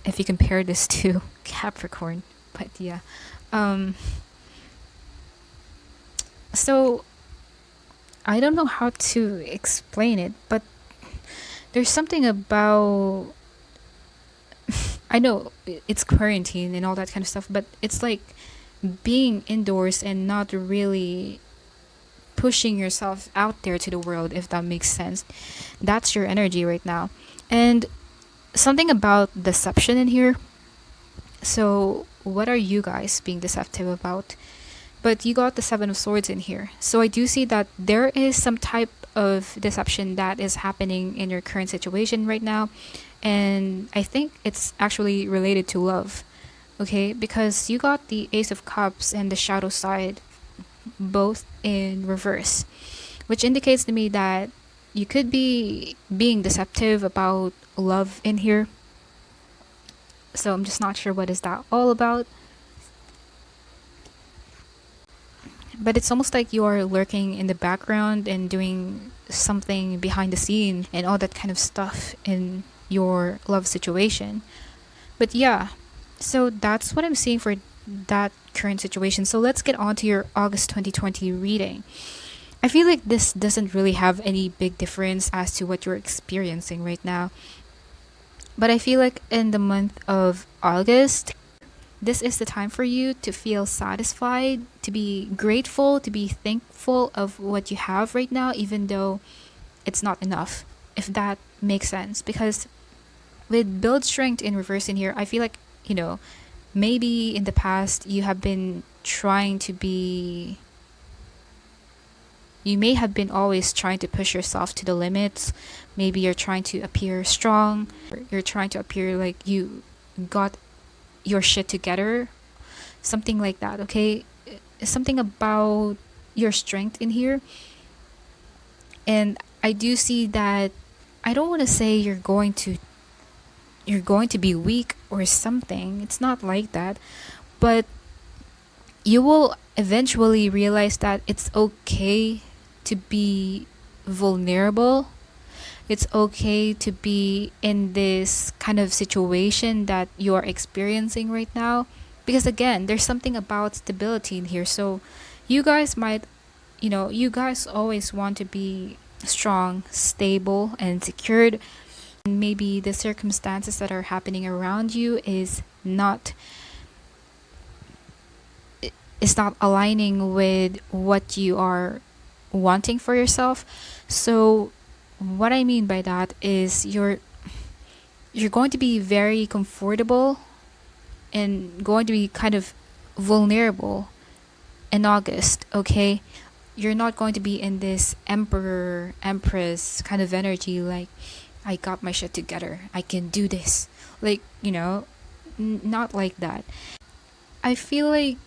If you compare this to Capricorn, but yeah. So I don't know how to explain it, but there's something about I know it's quarantine and all that kind of stuff, but it's like being indoors and not really pushing yourself out there to the world, if that makes sense. That's your energy right now. And something about deception in here. So what are you guys being deceptive about? But you got the Seven of Swords in here. So I do see that there is some type of deception that is happening in your current situation right now. And I think it's actually related to love. Okay? Because you got the Ace of Cups and the Shadow Side both in reverse, which indicates to me that you could be being deceptive about love in here. So I'm just not sure what is that all about. But it's almost like you are lurking in the background and doing something behind the scene and all that kind of stuff in your love situation. But yeah, so that's what I'm seeing for that current situation. So let's get on to your August 2020 reading. I feel like this doesn't really have any big difference as to what you're experiencing right now. But I feel like in the month of August, this is the time for you to feel satisfied, to be grateful, to be thankful of what you have right now, even though it's not enough, if that makes sense. Because with build strength in reverse in here, I feel like, maybe in the past you have been trying to be, you may have been always trying to push yourself to the limits. Maybe you're trying to appear strong, or you're trying to appear like you got your shit together, something like that. Okay, something about your strength in here. And I do see that, I don't want to say you're going to be weak or something. It's not like that. But you will eventually realize that it's okay to be vulnerable. It's okay to be in this kind of situation that you are experiencing right now. Because again, there's something about stability in here. So you guys might, you guys always want to be strong, stable, and secured. Maybe the circumstances that are happening around you is not aligning with what you are wanting for yourself. So what I mean by that is you're going to be very comfortable and going to be kind of vulnerable in August, okay? You're not going to be in this emperor, empress kind of energy like, I got my shit together, I can do this. Like, not like that. I feel like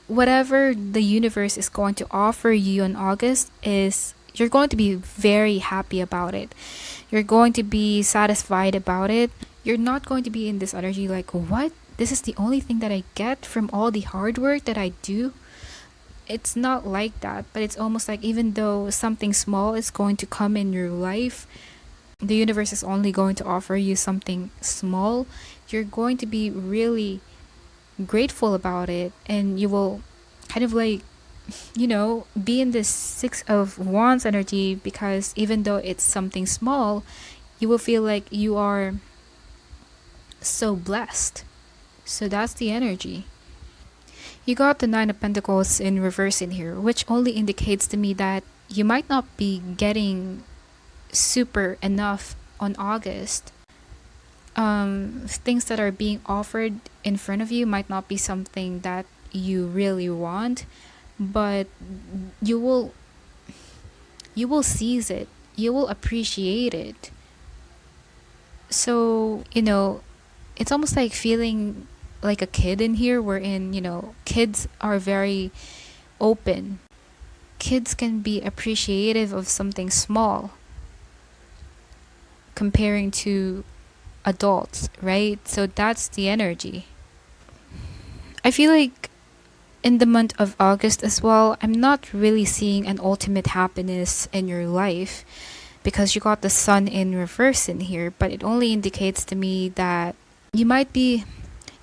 whatever the universe is going to offer you in August is, you're going to be very happy about it. You're going to be satisfied about it. You're not going to be in this energy like, what? This is the only thing that I get from all the hard work that I do? It's not like that, but it's almost like even though something small is going to come in your life, the universe is only going to offer you something small, you're going to be really grateful about it, and you will kind of like, be in this Six of Wands energy, because even though it's something small, you will feel like you are so blessed. So that's the energy. You got the Nine of Pentacles in reverse in here, which only indicates to me that you might not be getting super enough on August. Things that are being offered in front of you might not be something that you really want, but you will seize it. You will appreciate it. So, it's almost like feeling like a kid in here, wherein, kids are very open. Kids can be appreciative of something small comparing to adults, right? So that's the energy. I feel like in the month of August as well, I'm not really seeing an ultimate happiness in your life, because you got the sun in reverse in here, but it only indicates to me that you might be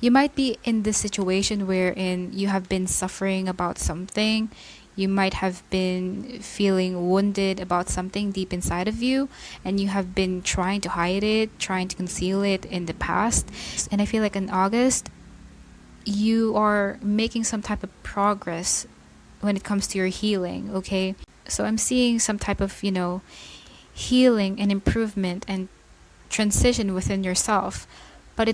in this situation wherein you have been suffering about something. You might have been feeling wounded about something deep inside of you, and you have been trying to hide it, trying to conceal it in the past. And I feel like in August, you are making some type of progress when it comes to your healing, okay? So I'm seeing some type of, healing and improvement and transition within yourself. But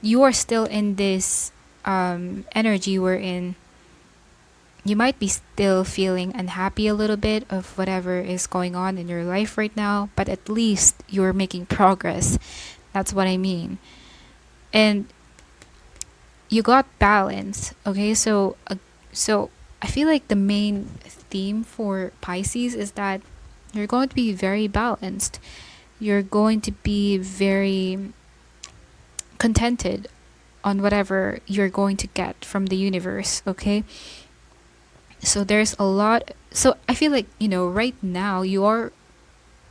you are still in this energy wherein you might be still feeling unhappy a little bit of whatever is going on in your life right now, but at least you're making progress. That's what I mean. And you got balance, okay? So I feel like the main theme for Pisces is that you're going to be very balanced. You're going to be very contented on whatever you're going to get from the universe, okay? So there's a lot. So I feel like, right now you are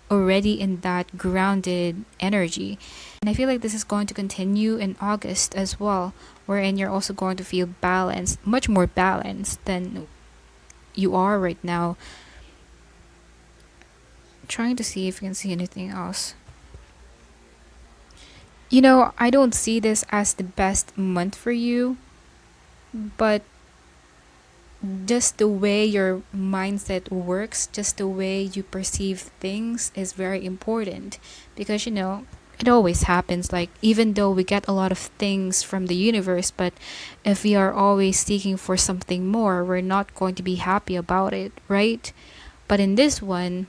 already in that grounded energy. And I feel like this is going to continue in August as well, wherein you're also going to feel balanced, much more balanced than you are right now. Trying to see if you can see anything else. I don't see this as the best month for you, but just the way your mindset works, just the way you perceive things is very important, because it always happens, like even though we get a lot of things from the universe, but if we are always seeking for something more, we're not going to be happy about it, right? But in this one,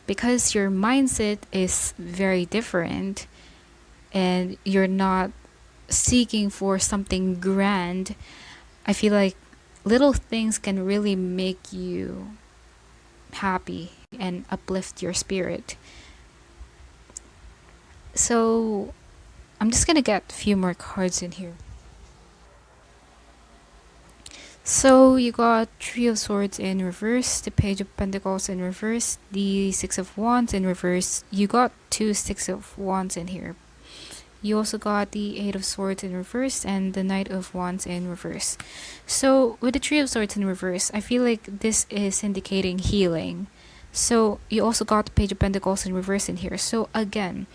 because your mindset is very different and you're not seeking for something grand, I feel like little things can really make you happy and uplift your spirit. So I'm just gonna get a few more cards in here. So you got Three of Swords in reverse, the Page of Pentacles in reverse, the Six of Wands in reverse. You got two Six of Wands in here. You also got the Eight of Swords in reverse and the Knight of Wands in reverse. So with the Three of Swords in reverse, I feel like this is indicating healing. So you also got the Page of Pentacles in reverse in here. So again,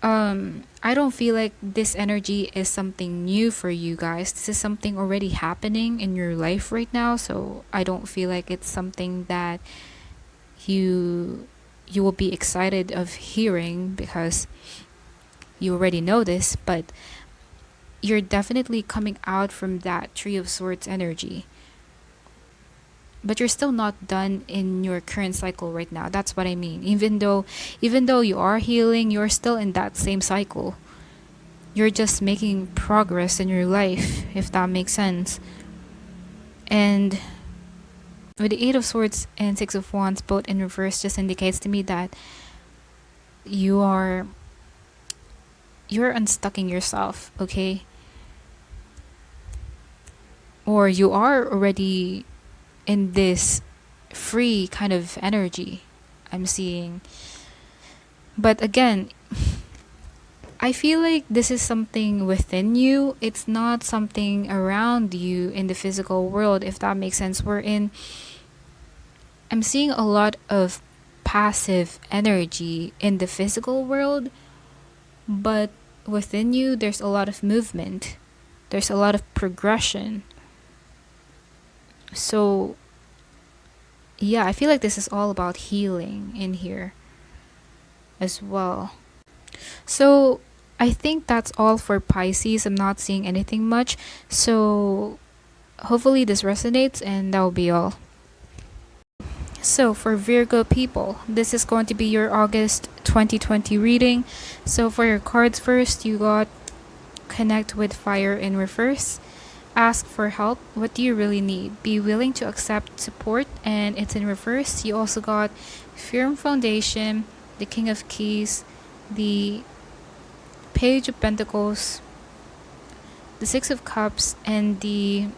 I don't feel like this energy is something new for you guys. This is something already happening in your life right now. So I don't feel like it's something that you will be excited of hearing, because you already know this, but you're definitely coming out from that Three of Swords energy. But you're still not done in your current cycle right now. That's what I mean. Even though you are healing, you're still in that same cycle. You're just making progress in your life, if that makes sense. And with the Eight of Swords and Six of Wands both in reverse just indicates to me that you're unstucking yourself, okay? Or you are already in this free kind of energy I'm seeing. But again, I feel like this is something within you. It's not something around you in the physical world, if that makes sense. I'm seeing a lot of passive energy in the physical world, but within you, there's a lot of movement. There's a lot of progression. So, yeah, I feel like this is all about healing in here as well. So, I think that's all for Pisces. I'm not seeing anything much. So, hopefully this resonates, and that will be all. So for Virgo people, this is going to be your August 2020 reading. So for your cards first, you got Connect with Fire in reverse. Ask for help. What do you really need? Be willing to accept support, and it's in reverse. You also got Firm Foundation, the King of Keys, the Page of Pentacles, the Six of Cups, and the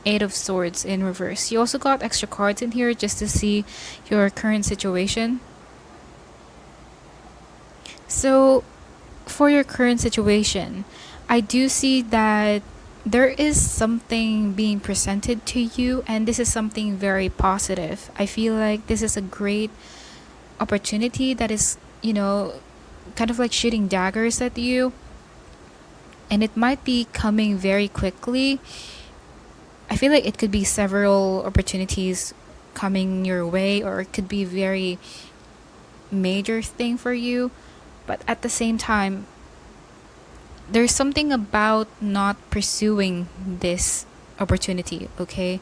Eight of Swords in reverse. You also got extra cards in here just to see your current situation. So for your current situation, I do see that there is something being presented to you, and this is something very positive. I feel like this is a great opportunity that is, kind of like shooting daggers at you, and it might be coming very quickly. I feel like it could be several opportunities coming your way, or it could be a very major thing for you. But at the same time, there's something about not pursuing this opportunity, okay?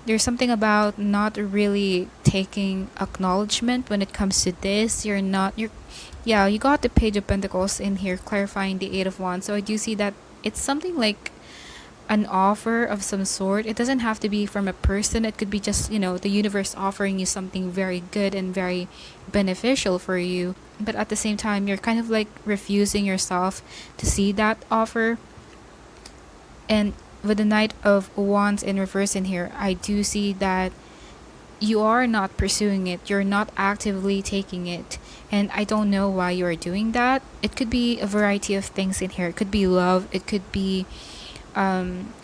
There's something about not really taking acknowledgement when it comes to this. You got the Page of Pentacles in here clarifying the Eight of Wands. So I do see that it's something like an offer of some sort. It doesn't have to be from a person. It could be just, the universe offering you something very good and very beneficial for you. But at the same time, you're kind of like refusing yourself to see that offer. And with the Knight of Wands in reverse in here, I do see that you are not pursuing it. You're not actively taking it. And I don't know why you are doing that. It could be a variety of things in here. It could be love. It could be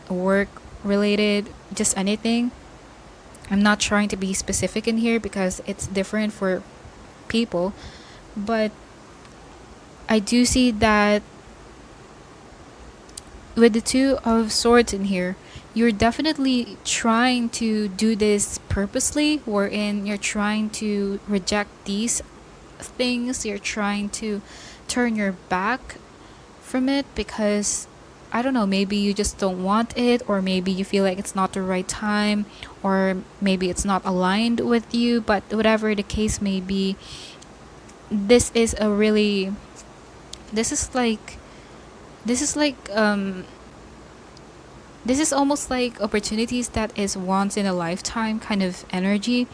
work related, just anything. I'm not trying to be specific in here because it's different for people, but I do see that with the Two of Swords in here, you're definitely trying to do this purposely, wherein you're trying to reject these things. You're trying to turn your back from it because I don't know, maybe you just don't want it, or maybe you feel like it's not the right time, or maybe it's not aligned with you. But whatever the case may be, this is almost like opportunities that is once in a lifetime kind of energy.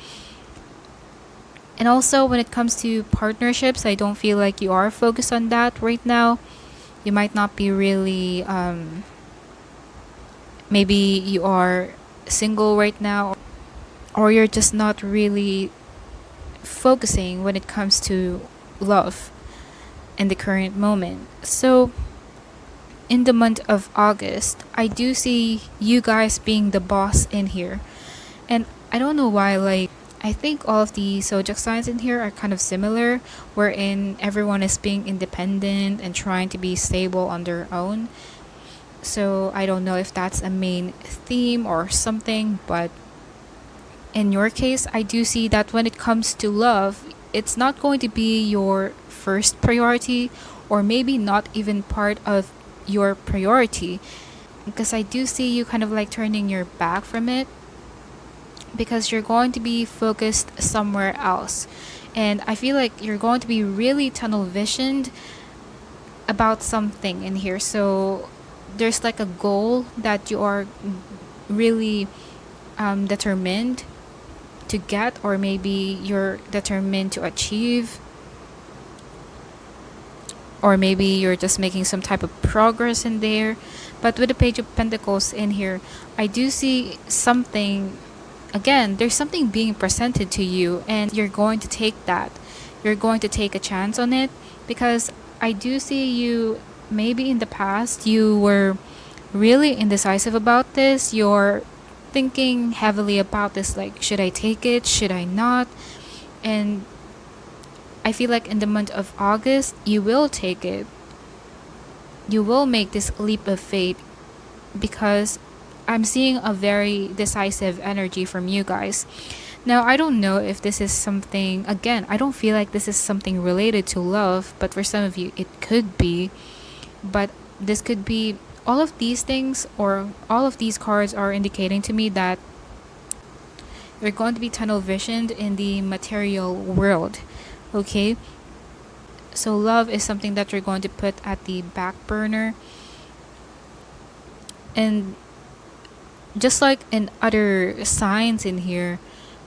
And also when it comes to partnerships, I don't feel like you are focused on that right now. You might not be really, maybe you are single right now, or you're just not really focusing when it comes to love in the current moment. So in the month of August, I do see you guys being the boss in here. And I don't know why, I think all of the zodiac signs in here are kind of similar, wherein everyone is being independent and trying to be stable on their own. So I don't know if that's a main theme or something, but in your case, I do see that when it comes to love, it's not going to be your first priority, or maybe not even part of your priority, because I do see you kind of like turning your back from it, because you're going to be focused somewhere else. And I feel like you're going to be really tunnel visioned about something in here. So there's like a goal that you are really determined to get, or maybe you're determined to achieve, or maybe you're just making some type of progress in there. But with the Page of Pentacles in here, I do see something. Again, there's something being presented to you, and you're going to take that. You're going to take a chance on it, because I do see you, maybe in the past you were really indecisive about this. You're thinking heavily about this, like, should I take it, should I not? And I feel like in the month of August, you will take it. You will make this leap of faith, because I'm seeing a very decisive energy from you guys. Now, I don't know if this is something, again, I don't feel like this is something related to love, but for some of you, it could be. But this could be, all of these things, or all of these cards are indicating to me that you're going to be tunnel visioned in the material world. Okay, so love is something that you're going to put at the back burner. And just like in other signs in here,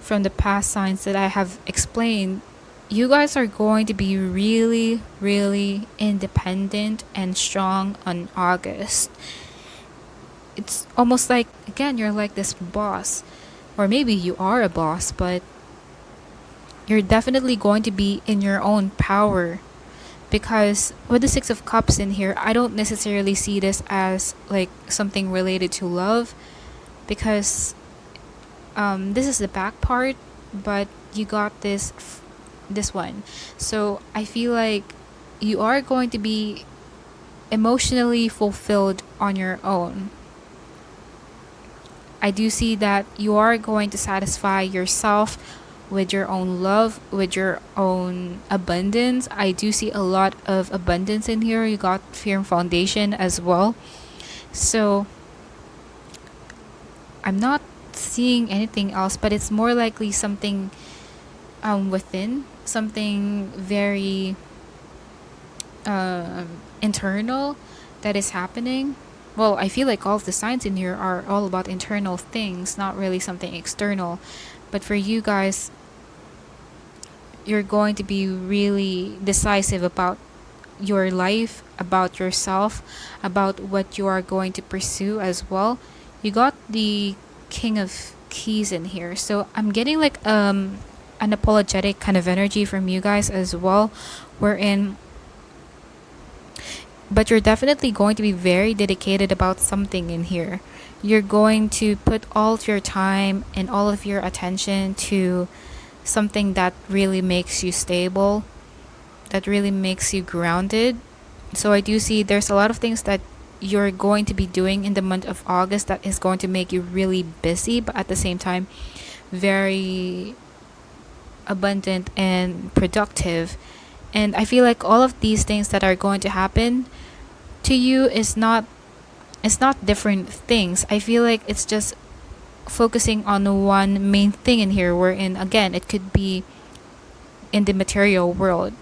from the past signs that I have explained, you guys are going to be really, really independent and strong on August. It's almost like, again, you're like this boss, or maybe you are a boss, but you're definitely going to be in your own power. Because with the Six of Cups in here, I don't necessarily see this as like something related to love, because this is the back part, but you got this one. So I feel like you are going to be emotionally fulfilled on your own. I do see that you are going to satisfy yourself with your own love, with your own abundance. I do see a lot of abundance in here. You got Fear and Foundation as well. So I'm not seeing anything else, but it's more likely something within, something very internal that is happening. Well, I feel like all of the signs in here are all about internal things, not really something external. But for you guys, you're going to be really decisive about your life, about yourself, about what you are going to pursue as well. You got the King of Keys in here. So I'm getting like an apologetic kind of energy from you guys as well. But you're definitely going to be very dedicated about something in here. You're going to put all of your time and all of your attention to something that really makes you stable, that really makes you grounded. So I do see there's a lot of things that you're going to be doing in the month of August that is going to make you really busy, but at the same time very abundant and productive. And I feel like all of these things that are going to happen to you is not different things. I feel like it's just focusing on the one main thing in here, wherein again it could be in the material world.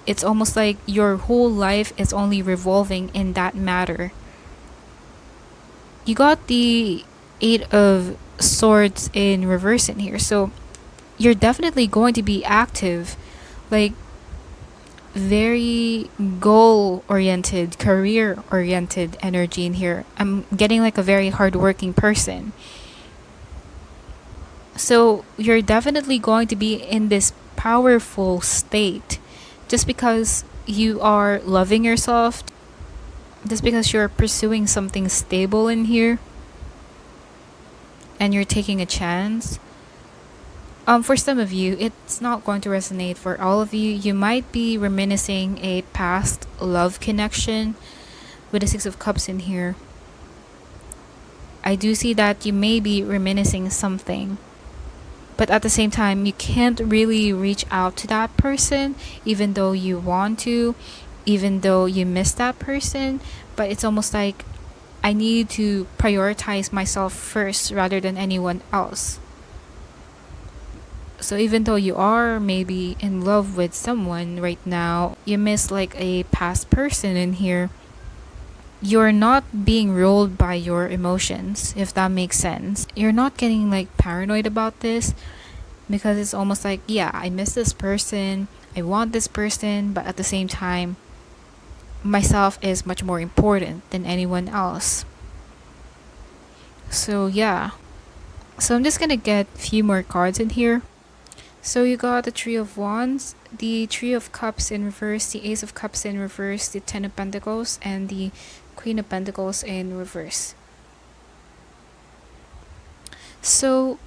It's almost like your whole life is only revolving in that matter. You got the Eight of Swords in reverse in here, so you're definitely going to be active, like very goal oriented, career oriented energy in here. I'm getting like a very hardworking person. So you're definitely going to be in this powerful state, just because you are loving yourself, just because you're pursuing something stable in here, and you're taking a chance. For some of you, it's not going to resonate. For all of you, you might be reminiscing a past love connection with the Six of Cups in here. I do see that you may be reminiscing something, but at the same time, you can't really reach out to that person, even though you want to, even though you miss that person. But it's almost like, I need to prioritize myself first rather than anyone else. So even though you are maybe in love with someone right now, you miss like a past person in here. you're not being ruled by your emotions, if that makes sense. You're not getting like paranoid about this, because it's almost like, yeah, I miss this person, I want this person, but at the same time, myself is much more important than anyone else. So yeah. So I'm just gonna get a few more cards in here. So you got the Three of Wands, the Three of Cups in reverse, the Ace of Cups in reverse, the Ten of Pentacles, and the Queen of Pentacles in reverse. So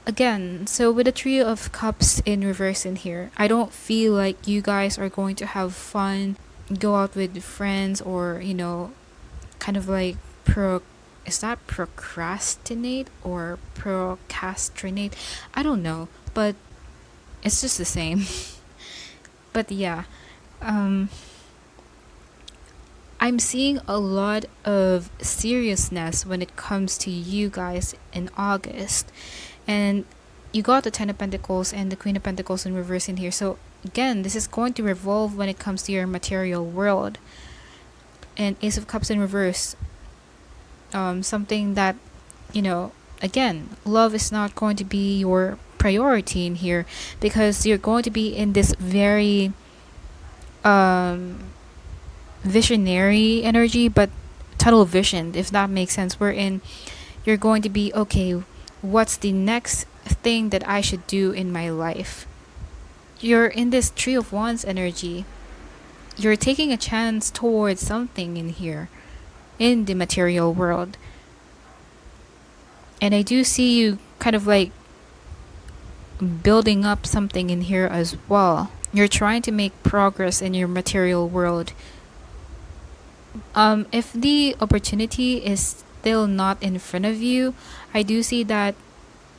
again, so with the Three of Cups in reverse in here, I don't feel like you guys are going to have fun, go out with friends, or kind of like is that procrastinate or procrastinate? I don't know, but it's just the same. But yeah, I'm seeing a lot of seriousness when it comes to you guys in August. And you got the Ten of Pentacles and the Queen of Pentacles in reverse in here. So again, this is going to revolve when it comes to your material world. And Ace of Cups in reverse, something that, again, love is not going to be your priority in here, because you're going to be in this very visionary energy, but tunnel visioned, if that makes sense. Wherein you're going to be, okay, what's the next thing that I should do in my life? You're in this Three of Wands energy. You're taking a chance towards something in here, in the material world. And I do see you kind of like building up something in here as well. You're trying to make progress in your material world. If the opportunity is still not in front of you, I do see that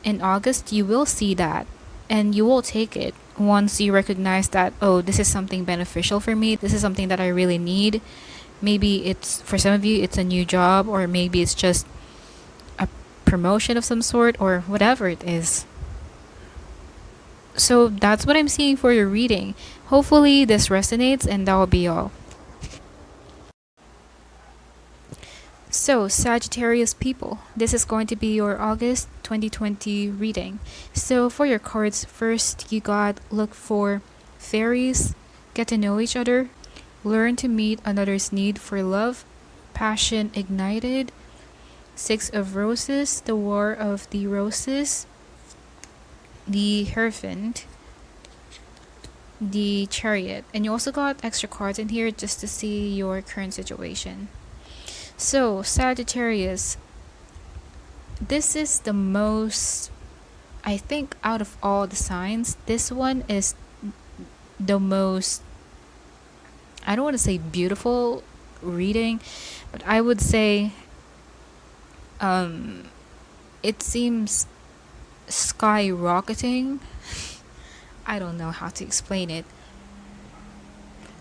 in August you will see that, and you will take it once you recognize that, oh, this is something beneficial for me, this is something that I really need. Maybe it's, for some of you, it's a new job, or maybe it's just a promotion of some sort, or whatever it is. So that's what I'm seeing for your reading. Hopefully this resonates, and that will be all. So, Sagittarius people, this is going to be your August 2020 reading. So, for your cards, first you got look for fairies, get to know each other, learn to meet another's need for love, passion ignited, Six of Roses, the War of the Roses, the Hierophant, the Chariot. And you also got extra cards in here just to see your current situation. So, Sagittarius, this is the most, I think, out of all the signs, this one is the most, I don't want to say beautiful reading, but I would say it seems skyrocketing. I don't know how to explain it,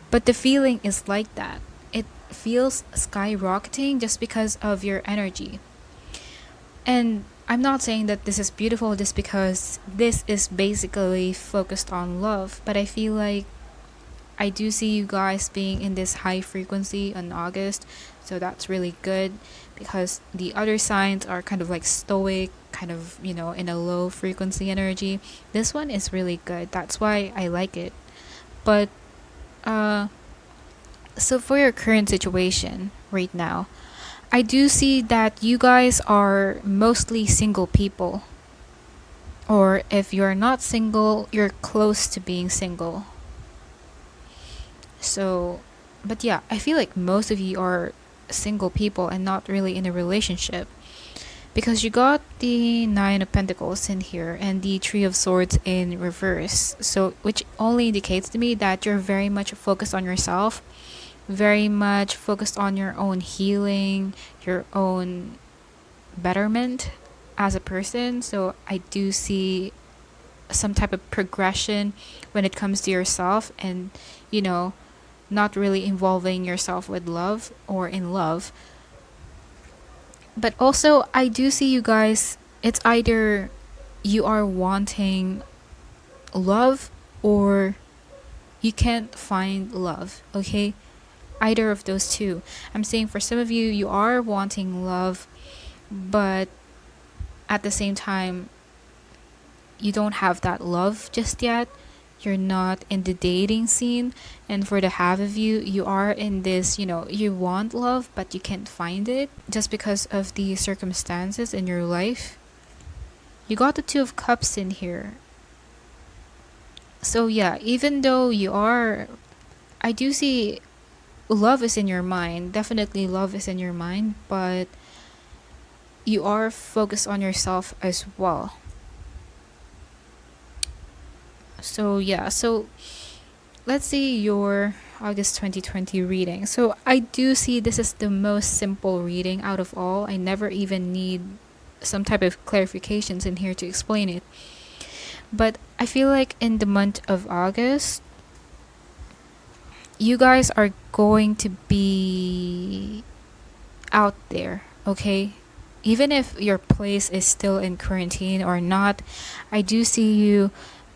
but the feeling is like that. It feels skyrocketing just because of your energy. And I'm not saying that this is beautiful just because this is basically focused on love, but I feel like I do see you guys being in this high frequency in August, so that's really good, because the other signs are kind of like stoic, kind of, in a low frequency energy. This one is really good. That's why I like it. But so for your current situation right now, I do see that you guys are mostly single people. Or if you're not single, you're close to being single. So, but yeah, I feel like most of you are single people and not really in a relationship. Because you got the Nine of Pentacles in here and the Three of Swords in reverse. So, which only indicates to me that you're very much focused on yourself, very much focused on your own healing, your own betterment as a person. So I do see some type of progression when it comes to yourself, and not really involving yourself with love or in love. But also I do see you guys, it's either you are wanting love or you can't find love, okay? either of those two. I'm saying for some of you, you are wanting love, but at the same time, you don't have that love just yet. You're not in the dating scene. And for the half of you, you are in this, you want love, but you can't find it just because of the circumstances in your life. You got the Two of Cups in here. So yeah, even though I do see love is in your mind. Definitely love is in your mind, but you are focused on yourself as well. So yeah, so let's see your August 2020 reading. So I do see this is the most simple reading out of all. I never even need some type of clarifications in here to explain it. But I feel like in the month of August, you guys are going to be out there, okay? Even if your place is still in quarantine or not, I do see you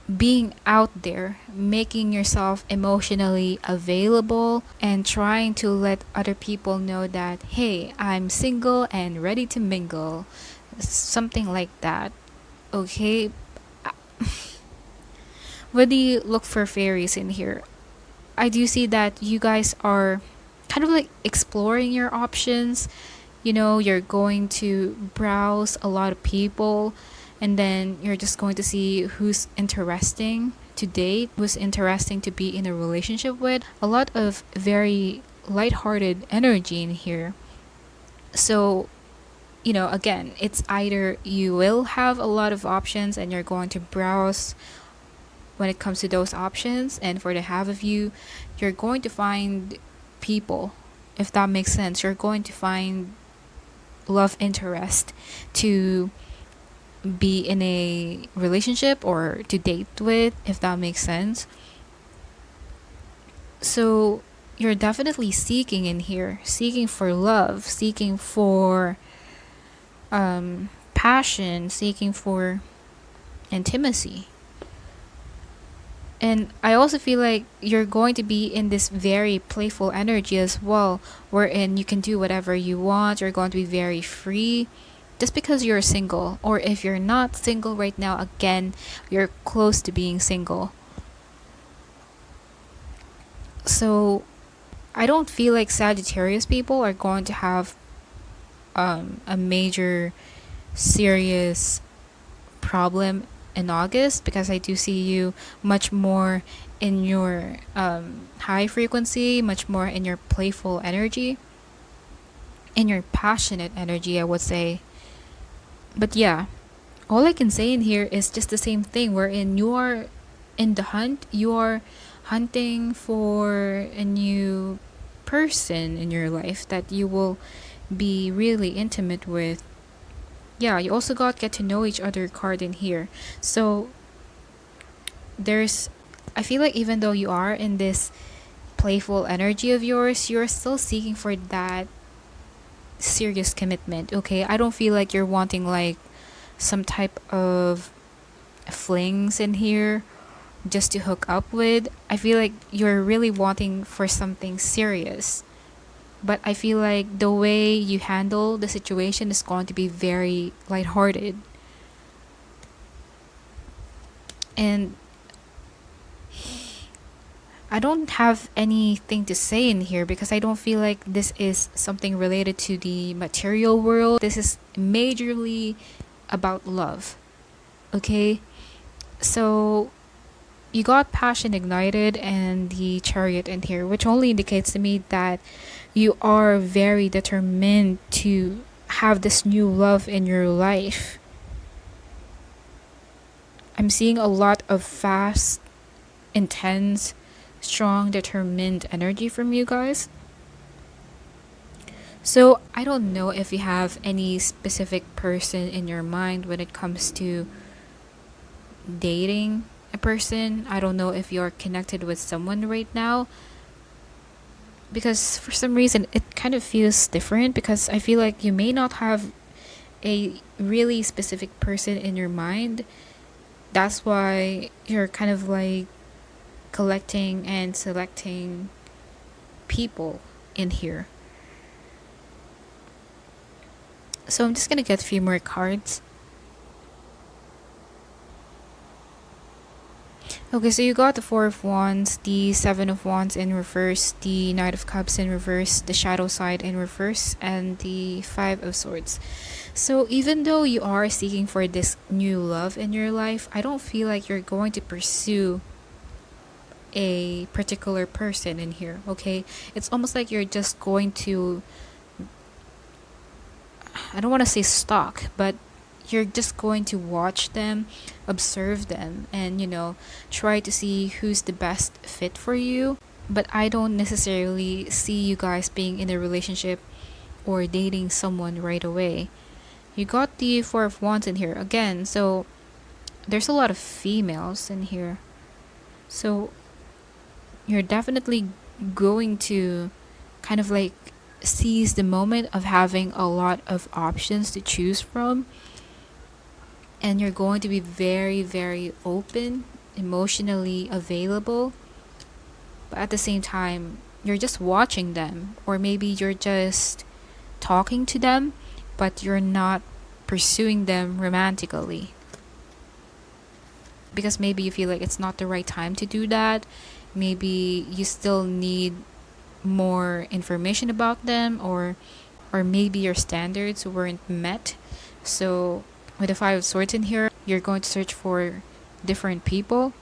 being out there, making yourself emotionally available and trying to let other people know that, hey, I'm single and ready to mingle. Something like that, okay? When you look for fairies in here, I do see that you guys are kind of like exploring your options. You're going to browse a lot of people, and then you're just going to see who's interesting to date, who's interesting to be in a relationship with. A lot of very lighthearted energy in here. So, again, it's either you will have a lot of options and you're going to browse when it comes to those options, and for the half of you, you're going to find people, if that makes sense. You're going to find love interest to be in a relationship or to date with, if that makes sense. So you're definitely seeking in here, seeking for love, seeking for passion, seeking for intimacy. And I also feel like you're going to be in this very playful energy as well, wherein you can do whatever you want. You're going to be very free just because you're single. Or if you're not single right now, again, you're close to being single. So I don't feel like Sagittarius people are going to have a major serious problem in August, because I do see you much more in your high frequency, much more in your playful energy, in your passionate energy, I would say. But yeah, all I can say in here is just the same thing, wherein you are in the hunt, you are hunting for a new person in your life that you will be really intimate with. Yeah, you also got get to know each other card in here. So I feel like even though you are in this playful energy of yours, you're still seeking for that serious commitment, okay? I don't feel like you're wanting like some type of flings in here just to hook up with. I feel like you're really wanting for something serious. But I feel like the way you handle the situation is going to be very lighthearted. And I don't have anything to say in here because I don't feel like this is something related to the material world. This is majorly about love. Okay? So you got passion ignited and the Chariot in here, which only indicates to me that you are very determined to have this new love in your life. I'm seeing a lot of fast, intense, strong, determined energy from you guys. So I don't know if you have any specific person in your mind when it comes to dating a person. I don't know if you're connected with someone right now, because for some reason it kind of feels different, because I feel like you may not have a really specific person in your mind. That's why you're kind of like collecting and selecting people in here. So I'm just gonna get a few more cards. Okay, so you got the Four of Wands, the Seven of Wands in reverse, the Knight of Cups in reverse, the Shadow Side in reverse, and the Five of Swords. So even though you are seeking for this new love in your life, I don't feel like you're going to pursue a particular person in here, okay? It's almost like you're just going to, I don't want to say stalk, but you're just going to watch them, observe them, and try to see who's the best fit for you. But I don't necessarily see you guys being in a relationship or dating someone right away. You got the Four of Wands in here again, so there's a lot of females in here. So you're definitely going to kind of like seize the moment of having a lot of options to choose from. And you're going to be very, very open, emotionally available. But at the same time, you're just watching them. Or maybe you're just talking to them, but you're not pursuing them romantically. Because maybe you feel like it's not the right time to do that. Maybe you still need more information about them, or maybe your standards weren't met. So with the Five of Swords in here, you're going to search for different people.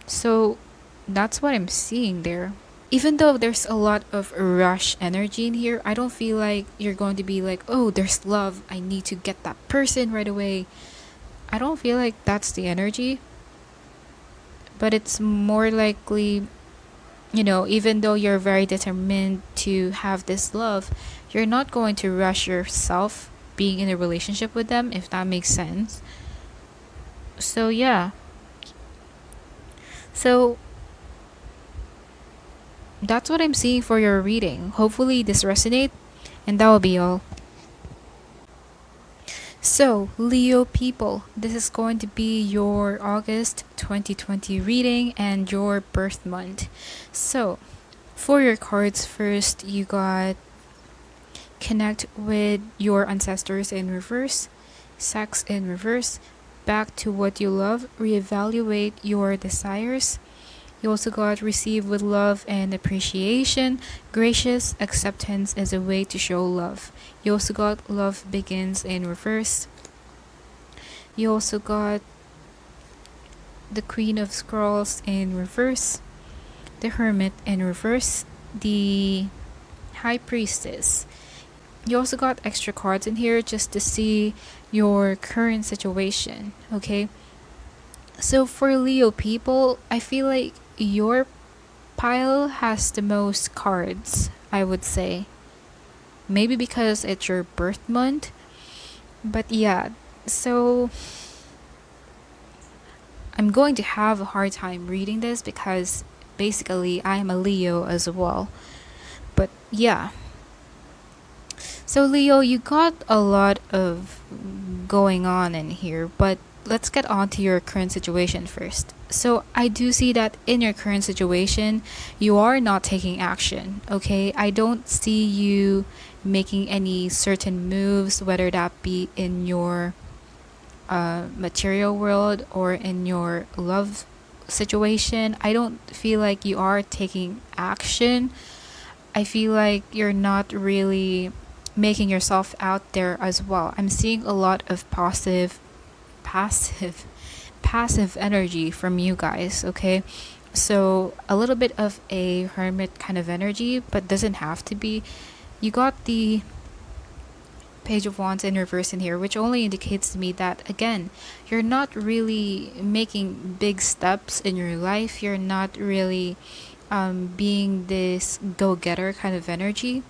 So that's what I'm seeing there. Even though there's a lot of rush energy in here, I don't feel like you're going to be like, oh, there's love, I need to get that person right away. I don't feel like that's the energy. But it's more likely, even though you're very determined to have this love, you're not going to rush yourself being in a relationship with them, if that makes sense. So yeah. So that's what I'm seeing for your reading. Hopefully this resonates, and that will be all. So, Leo people, this is going to be your August 2020 reading and your birth month. So, for your cards, first you got connect with your ancestors in reverse, sex in reverse, back to what you love, reevaluate your desires. You also got receive with love and appreciation. Gracious acceptance is a way to show love. You also got love begins in reverse. You also got the Queen of Scrolls in reverse, the Hermit in reverse, the High Priestess. You also got extra cards in here just to see your current situation, okay? So for Leo people, I feel like your pile has the most cards, I would say. Maybe because it's your birth month. But yeah, so I'm going to have a hard time reading this because basically I'm a Leo as well. But yeah. So Leo, you got a lot of going on in here, but let's get on to your current situation first. So I do see that in your current situation, you are not taking action, okay? I don't see you making any certain moves, whether that be in your material world or in your love situation. I don't feel like you are taking action. I feel like you're not really making yourself out there as well. I'm seeing a lot of passive energy from you guys, okay? So a little bit of a hermit kind of energy, but doesn't have to be. You got the Page of Wands in reverse in here, which only indicates to me that, again, you're not really making big steps in your life. You're not really being this go-getter kind of energy.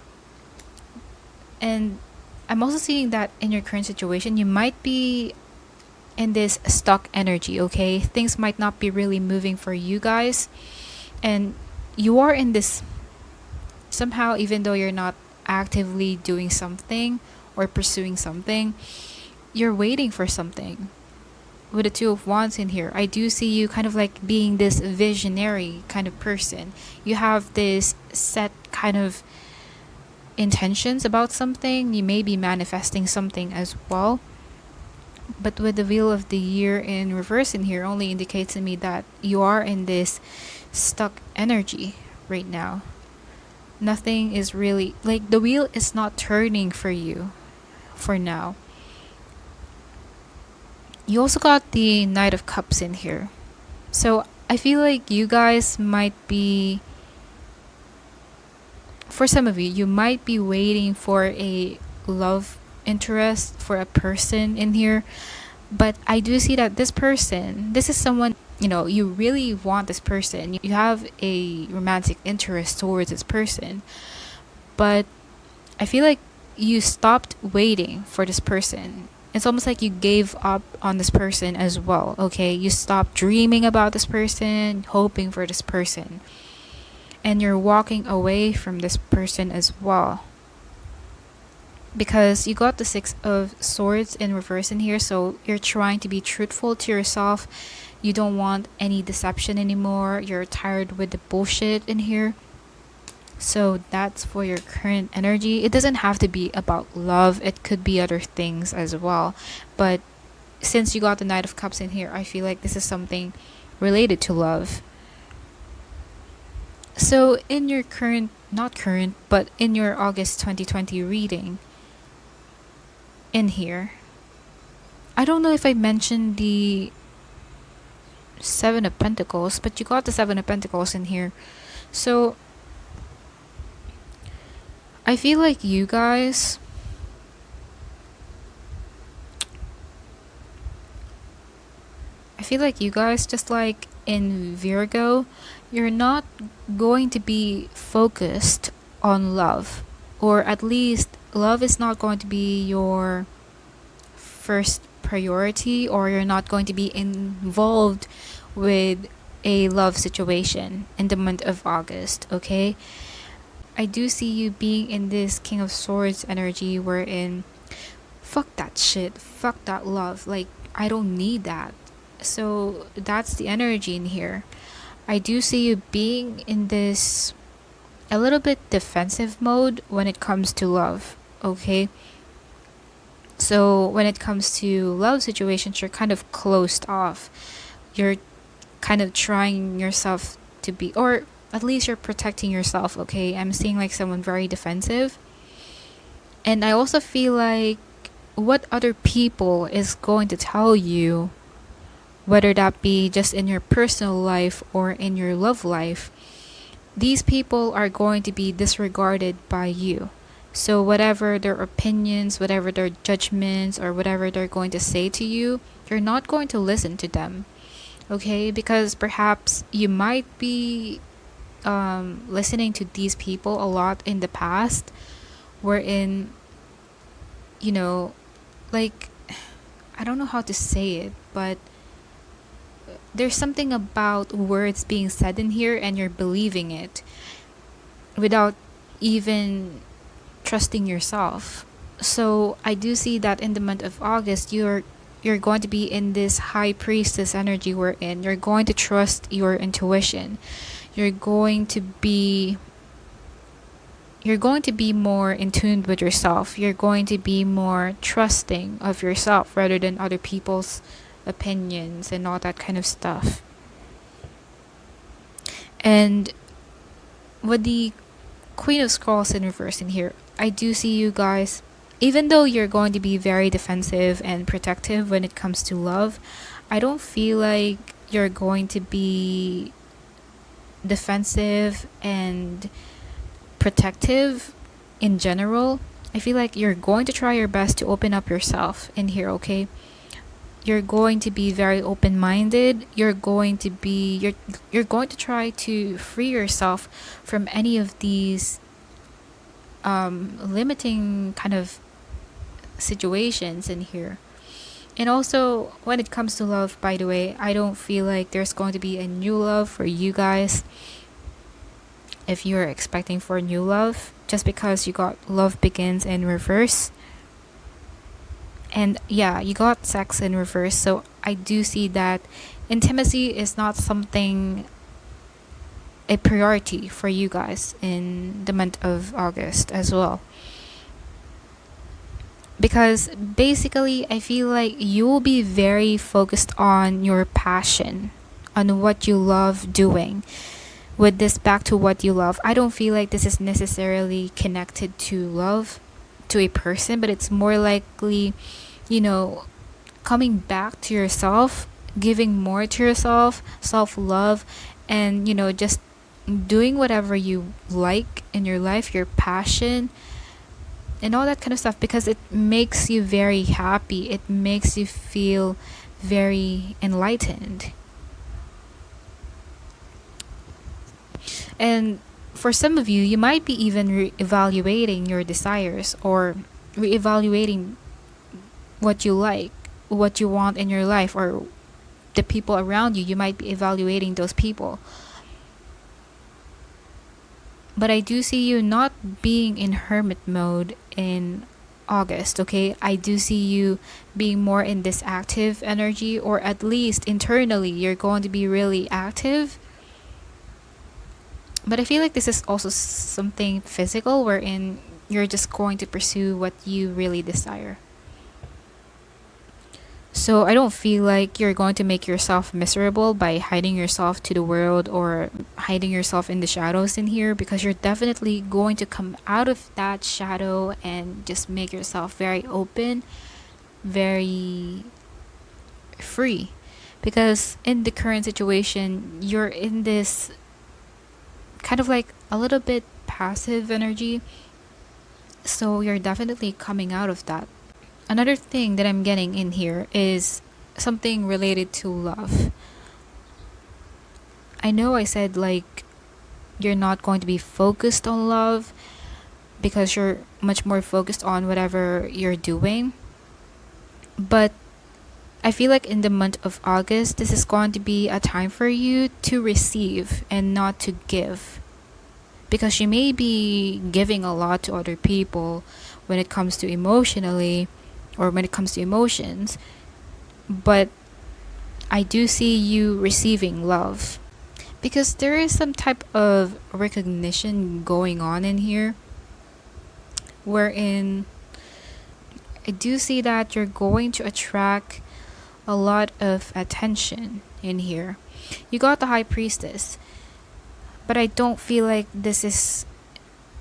And I'm also seeing that in your current situation, you might be in this stuck energy, okay? Things might not be really moving for you guys. And you are in this somehow, even though you're not actively doing something or pursuing something, you're waiting for something. With the Two of Wands in here, I do see you kind of like being this visionary kind of person. You have this set kind of intentions about something. You may be manifesting something as well. But with the Wheel of the Year in reverse in here only indicates to me that you are in this stuck energy right now. Nothing is really, like, the wheel is not turning for you for now. You also got the Knight of Cups in here. So I feel like you guys might be, for some of you might be waiting for a love interest for a person in here. But I do see that this is someone, you really want this person. You have a romantic interest towards this person. But I feel like you stopped waiting for this person. It's almost like you gave up on this person as well, okay? You stopped dreaming about this person, hoping for this person. And you're walking away from this person as well. Because you got the Six of Swords in reverse in here, so you're trying to be truthful to yourself. You don't want any deception anymore. You're tired with the bullshit in here. So that's for your current energy. It doesn't have to be about love. It could be other things as well. But since you got the Knight of Cups in here, I feel like this is something related to love. So in your but in your August 2020 reading in here, I don't know if I mentioned the Seven of Pentacles, but you got the Seven of Pentacles in here. So I feel like you guys just like in Virgo, you're not going to be focused on love, or at least love is not going to be your first priority, or you're not going to be involved with a love situation in the month of August, okay? I do see you being in this King of Swords energy wherein fuck that shit, fuck that love, like I don't need that. So that's the energy in here. I do see you being in this a little bit defensive mode when it comes to love, okay? So when it comes to love situations, you're kind of closed off. You're kind of trying yourself to be, or at least you're protecting yourself, okay? I'm seeing like someone very defensive. And I also feel like what other people is going to tell you, whether that be just in your personal life or in your love life, these people are going to be disregarded by you. So whatever their opinions, whatever their judgments, or whatever they're going to say to you, you're not going to listen to them, okay? Because perhaps you might be listening to these people a lot in the past, wherein, like, I don't know how to say it, but there's something about words being said in here and you're believing it without even trusting yourself. So I do see that in the month of August, you're going to be in this High Priestess energy wherein you're going to trust your intuition. You're going to be more in tune with yourself. You're going to be more trusting of yourself rather than other people's opinions and all that kind of stuff. And with the Queen of Scrolls in reverse in here, I do see you guys, even though you're going to be very defensive and protective when it comes to love, I don't feel like you're going to be defensive and protective in general. I feel like you're going to try your best to open up yourself in here, okay? You're going to be very open-minded. You're going to try to free yourself from any of these limiting kind of situations in here. And also, when it comes to love, by the way, I don't feel like there's going to be a new love for you guys if you're expecting for new love, just because you got Love Begins in reverse. And yeah, you got Sex in reverse. So I do see that intimacy is not something a priority for you guys in the month of August as well. Because basically, I feel like you will be very focused on your passion, on what you love doing. With this back to what you love, I don't feel like this is necessarily connected to love, to a person, but it's more likely, coming back to yourself, giving more to yourself, self-love, and, just doing whatever you like in your life, your passion, and all that kind of stuff, because it makes you very happy. It makes you feel very enlightened. And for some of you, you might be even re-evaluating your desires, or re-evaluating what you like, what you want in your life, or the people around you. You might be evaluating those people. But I do see you not being in hermit mode in August, okay? I do see you being more in this active energy, or at least internally, you're going to be really active. But I feel like this is also something physical, wherein you're just going to pursue what you really desire. So I don't feel like you're going to make yourself miserable by hiding yourself to the world, or hiding yourself in the shadows in here, because you're definitely going to come out of that shadow and just make yourself very open, very free. Because in the current situation, you're in this kind of like a little bit passive energy. So you're definitely coming out of that. Another thing that I'm getting in here is something related to love. I know I said like you're not going to be focused on love, because you're much more focused on whatever you're doing. But I feel like in the month of August, this is going to be a time for you to receive and not to give. Because you may be giving a lot to other people when it comes to emotionally, or when it comes to emotions, but I do see you receiving love, because there is some type of recognition going on in here, wherein I do see that you're going to attract a lot of attention in here. You got the High Priestess, but I don't feel like this is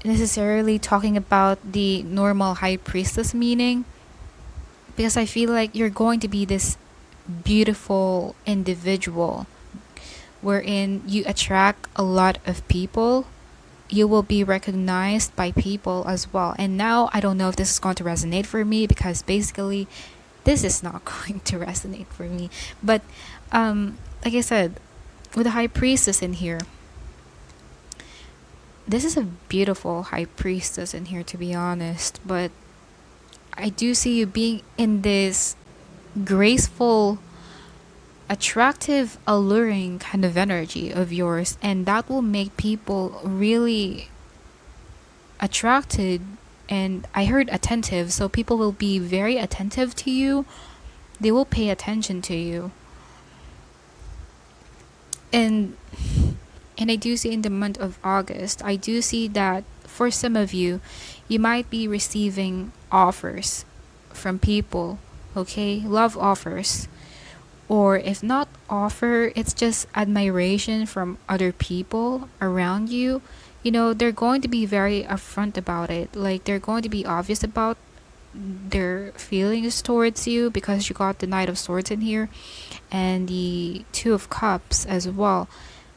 necessarily talking about the normal High Priestess meaning, because I feel like you're going to be this beautiful individual, wherein you attract a lot of people. You will be recognized by people as well. And now I don't know if this is going to resonate for me, because basically this is not going to resonate for me. But like I said, with the High Priestess in here, this is a beautiful High Priestess in here, to be honest. But I do see you being in this graceful, attractive, alluring kind of energy of yours, and that will make people really attracted. And I heard attentive, so people will be very attentive to you. They will pay attention to you. And I do see in the month of August, I do see that for some of you, you might be receiving offers from people, okay? Love offers. Or if not offer, it's just admiration from other people around you. They're going to be very upfront about it. Like, they're going to be obvious about their feelings towards you, because you got the Knight of Swords in here and the Two of Cups as well,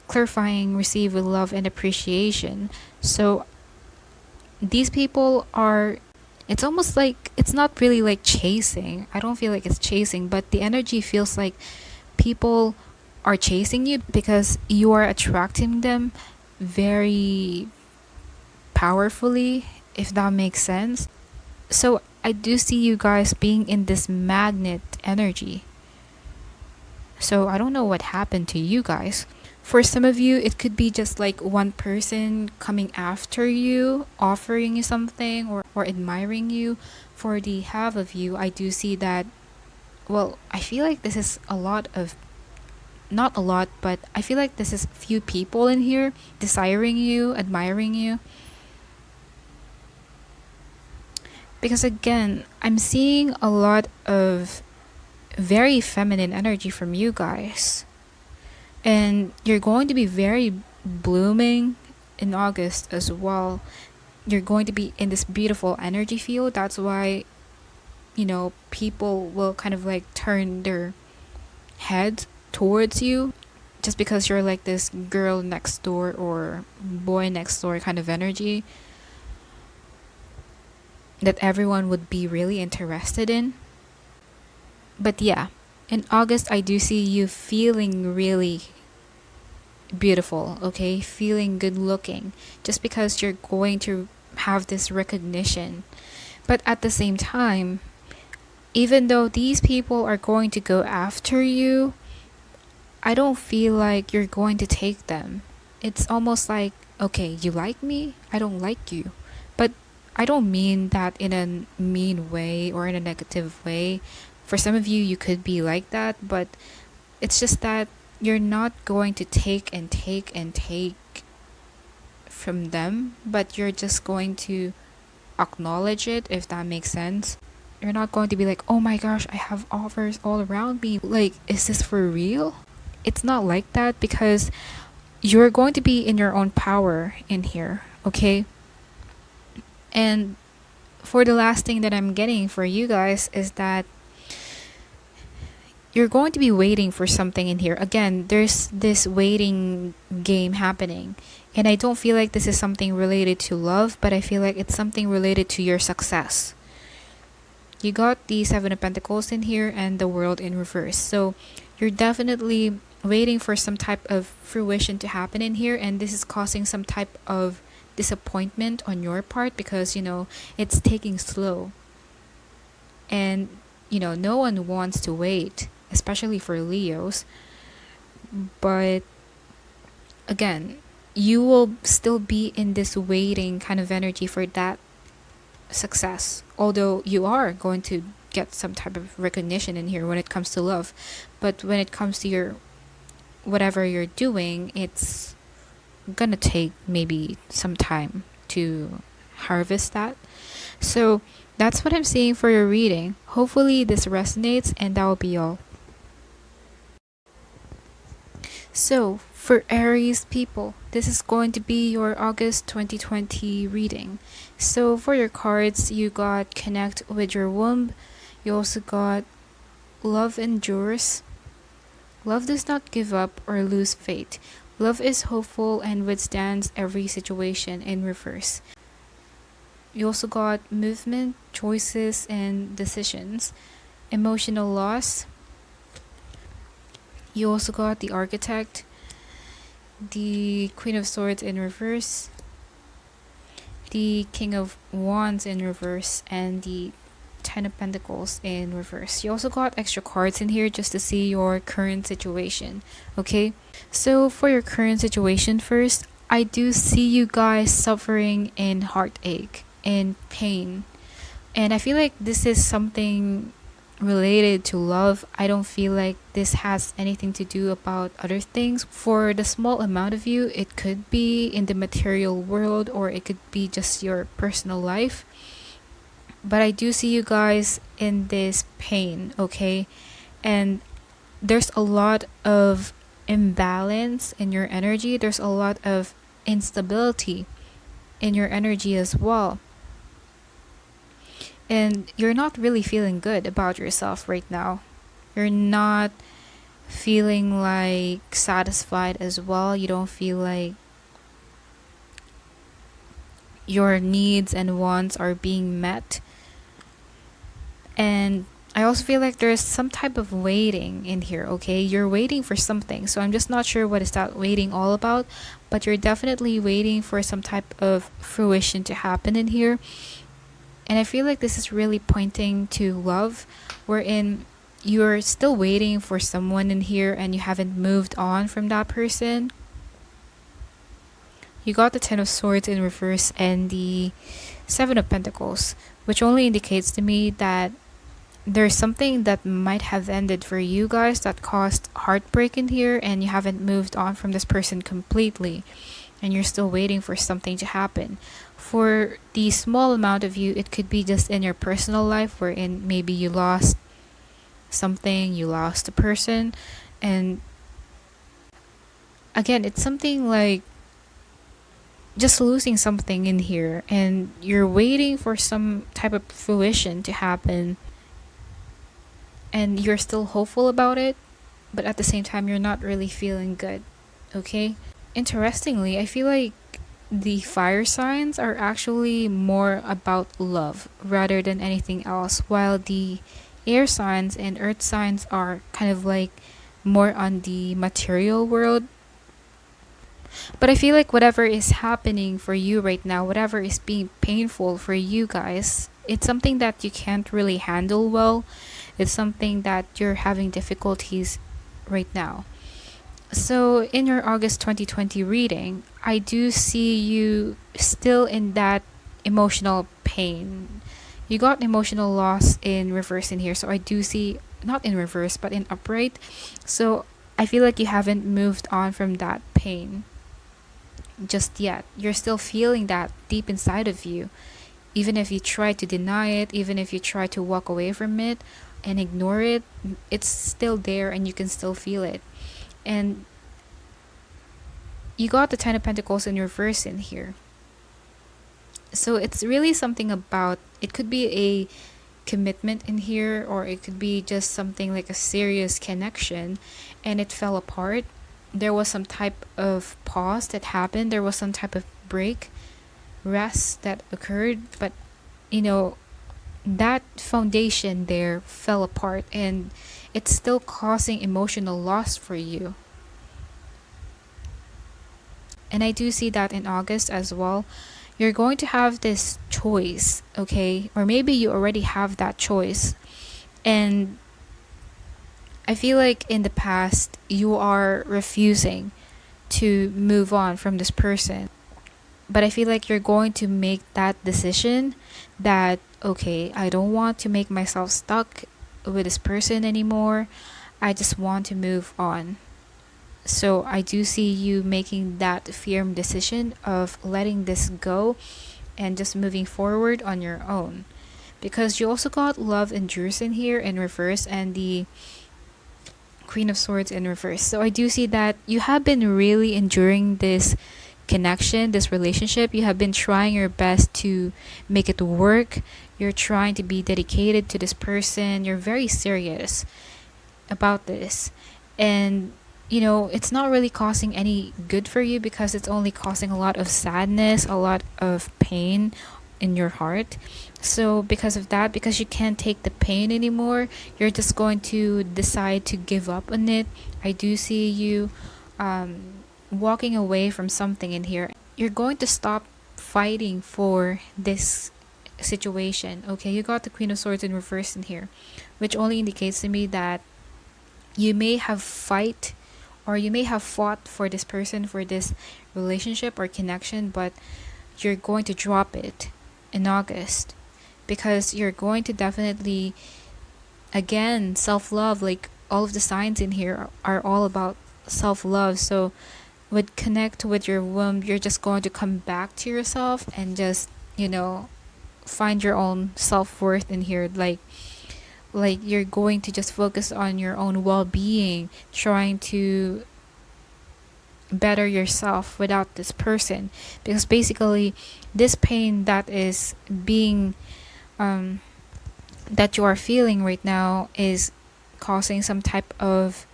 clarifying receive with love and appreciation. So these people are, it's almost like, it's not really like chasing. I don't feel like it's chasing, but the energy feels like people are chasing you, because you are attracting them very powerfully, if that makes sense. So I do see you guys being in this magnet energy. So I don't know what happened to you guys. For some of you, it could be just like one person coming after you, offering you something, or admiring you. For the half of you, I do see that, well, I feel like this is a lot of not a lot, but I feel like this is few people in here desiring you, admiring you. Because again, I'm seeing a lot of very feminine energy from you guys. And you're going to be very blooming in August as well. You're going to be in this beautiful energy field. That's why, people will kind of like turn their head towards you just because you're like this girl next door or boy next door kind of energy that everyone would be really interested in. But yeah, in August, I do see you feeling really beautiful, okay? Feeling good looking, just because you're going to have this recognition. But at the same time, even though these people are going to go after you, I don't feel like you're going to take them. It's almost like, okay, you like me? I don't like you. But I don't mean that in a mean way or in a negative way. For some of you, you could be like that, but it's just that you're not going to take and take and take from them, but you're just going to acknowledge it, if that makes sense. You're not going to be like, oh my gosh, I have offers all around me. Like, is this for real? It's not like that, because you're going to be in your own power in here, okay? And for the last thing that I'm getting for you guys is that you're going to be waiting for something in here. Again, there's this waiting game happening. And I don't feel like this is something related to love, but I feel like it's something related to your success. You got the Seven of Pentacles in here and the World in reverse. So you're definitely waiting for some type of fruition to happen in here. And this is causing some type of disappointment on your part because, it's taking slow. And, no one wants to wait, especially for Leos. But again, you will still be in this waiting kind of energy for that success. Although you are going to get some type of recognition in here when it comes to love. But when it comes to your whatever you're doing, it's gonna take maybe some time to harvest that. So that's what I'm seeing for your reading. Hopefully this resonates, and that will be all. So for Aries people, this is going to be your August 2020 reading. So for your cards, you got Connect with Your Womb. You also got Love Endures. Love does not give up or lose faith. Love is hopeful and withstands every situation in reverse. You also got Movement, Choices, and Decisions. Emotional Loss. You also got the Architect, the Queen of Swords in reverse, the King of Wands in reverse, and the Ten of Pentacles in reverse. You also got extra cards in here just to see your current situation, okay? So for your current situation first, I do see you guys suffering in heartache and pain. And I feel like this is something related to love. I don't feel like this has anything to do about other things. For the small amount of you, it could be in the material world or it could be just your personal life. But I do see you guys in this pain, okay? And there's a lot of imbalance in your energy. There's a lot of instability in your energy as well. And you're not really feeling good about yourself right now. You're not feeling like satisfied as well. You don't feel like your needs and wants are being met. And I also feel like there's some type of waiting in here, okay? You're waiting for something. So I'm just not sure what is that waiting all about. But you're definitely waiting for some type of fruition to happen in here. And I feel like this is really pointing to love, wherein you're still waiting for someone in here and you haven't moved on from that person. You got the Ten of Swords in reverse and the Seven of Pentacles, which only indicates to me that there's something that might have ended for you guys that caused heartbreak in here, and you haven't moved on from this person completely, and you're still waiting for something to happen. For the small amount of you, it could be just in your personal life, wherein maybe you lost something, you lost a person, and again, it's something like just losing something in here, and you're waiting for some type of fruition to happen, and you're still hopeful about it, but at the same time, you're not really feeling good. Okay? Interestingly, I feel like the fire signs are actually more about love rather than anything else, while the air signs and earth signs are kind of like more on the material world. But I feel like whatever is happening for you right now, whatever is being painful for you guys, it's something that you can't really handle well. It's something that you're having difficulties right now. So, in your August 2020 reading, I do see you still in that emotional pain. You got emotional loss in reverse in here. So, I do see, not in reverse, but in upright. So, I feel like you haven't moved on from that pain just yet. You're still feeling that deep inside of you. Even if you try to deny it, even if you try to walk away from it and ignore it, it's still there and you can still feel it. And you got the Ten of Pentacles in reverse in here. So it's really something about, it could be a commitment in here, or it could be just something like a serious connection and it fell apart. There was some type of pause that happened. There was some type of break, rest that occurred. But, that foundation there fell apart and it's still causing emotional loss for you. And I do see that in August as well. You're going to have this choice, okay? Or maybe you already have that choice. And I feel like in the past, you are refusing to move on from this person. But I feel like you're going to make that decision that, okay, I don't want to make myself stuck with this person anymore. I just want to move on. So I do see you making that firm decision of letting this go and just moving forward on your own. Because you also got Love endures in here in reverse and the Queen of Swords in reverse. So I do see that you have been really enduring this connection, this relationship. You have been trying your best to make it work. You're trying to be dedicated to this person. You're very serious about this. And it's not really causing any good for you because it's only causing a lot of sadness, a lot of pain in your heart. So because of that, because you can't take the pain anymore, you're just going to decide to give up on it. I do see you walking away from something in here. You're going to stop fighting for this situation. Okay, you got the Queen of Swords in reverse in here, which only indicates to me that you may have fought for this person, for this relationship or connection, but you're going to drop it in August because you're going to definitely, again, self-love. Like all of the signs in here are all about self-love. So would connect with your womb, you're just going to come back to yourself and just find your own self-worth in here. Like you're going to just focus on your own well-being, trying to better yourself without this person, because basically this pain that is being that you are feeling right now is causing some type of,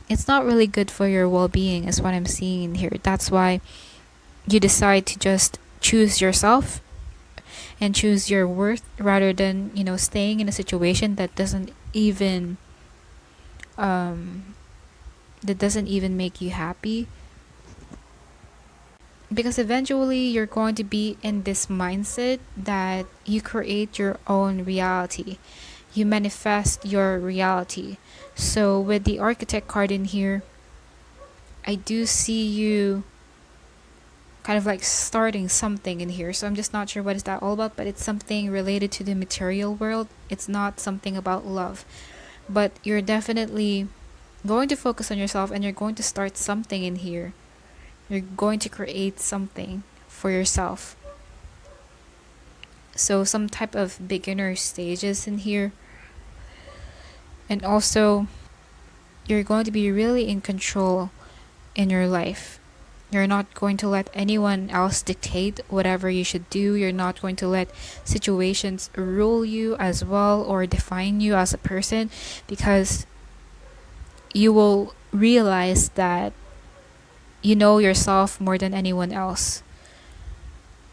it's not really good for your well-being is what I'm seeing in here. That's why you decide to just choose yourself and choose your worth rather than staying in a situation that doesn't even make you happy. Because eventually you're going to be in this mindset that you create your own reality, you manifest your reality. So with the Architect card in here, I do see you kind of like starting something in here. So I'm just not sure what is that all about, but it's something related to the material world. It's not something about love, but you're definitely going to focus on yourself, and you're going to start something in here. You're going to create something for yourself. So some type of beginner stages in here. And also, you're going to be really in control in your life. You're not going to let anyone else dictate whatever you should do. You're not going to let situations rule you as well, or define you as a person, because you will realize that you know yourself more than anyone else.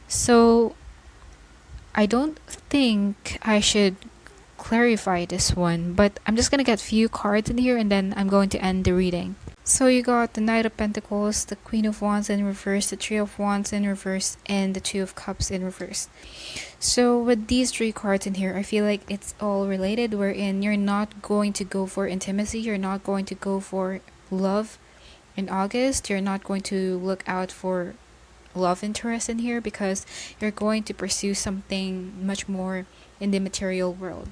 So I don't think I should clarify this one, but I'm just gonna get few cards in here, and then I'm going to end the reading. So you got the Knight of Pentacles, the Queen of Wands in reverse, the Three of Wands in reverse, and the Two of Cups in reverse. So with these three cards in here, I feel like it's all related, wherein you're not going to go for intimacy, you're not going to go for love in August, you're not going to look out for love interest in here, because you're going to pursue something much more in the material world.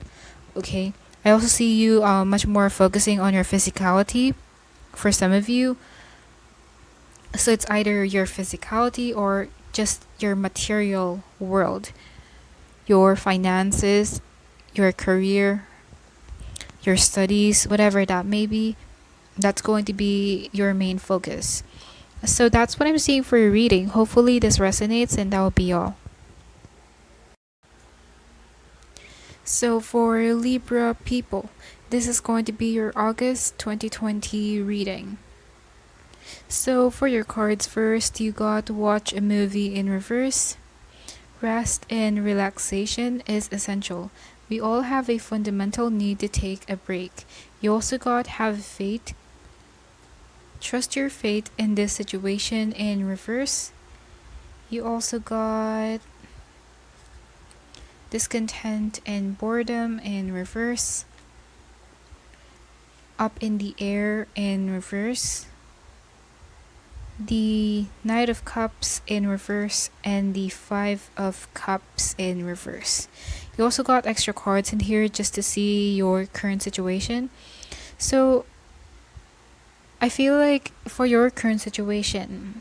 Okay, I also see you much more focusing on your physicality for some of you. So it's either your physicality or just your material world, your finances, your career, your studies, whatever that may be. That's going to be your main focus. So that's what I'm seeing for your reading. Hopefully this resonates, and that will be all. So for Libra people, this is going to be your August 2020 reading. So for your cards, first you got watch a movie in reverse. Rest and relaxation is essential. We all have a fundamental need to take a break. You also got have faith. Trust your fate in this situation in reverse. You also got discontent and boredom in reverse. Up in the air in reverse. The Knight of Cups in reverse, and the Five of Cups in reverse. You also got extra cards in here just to see your current situation. So I feel like for your current situation,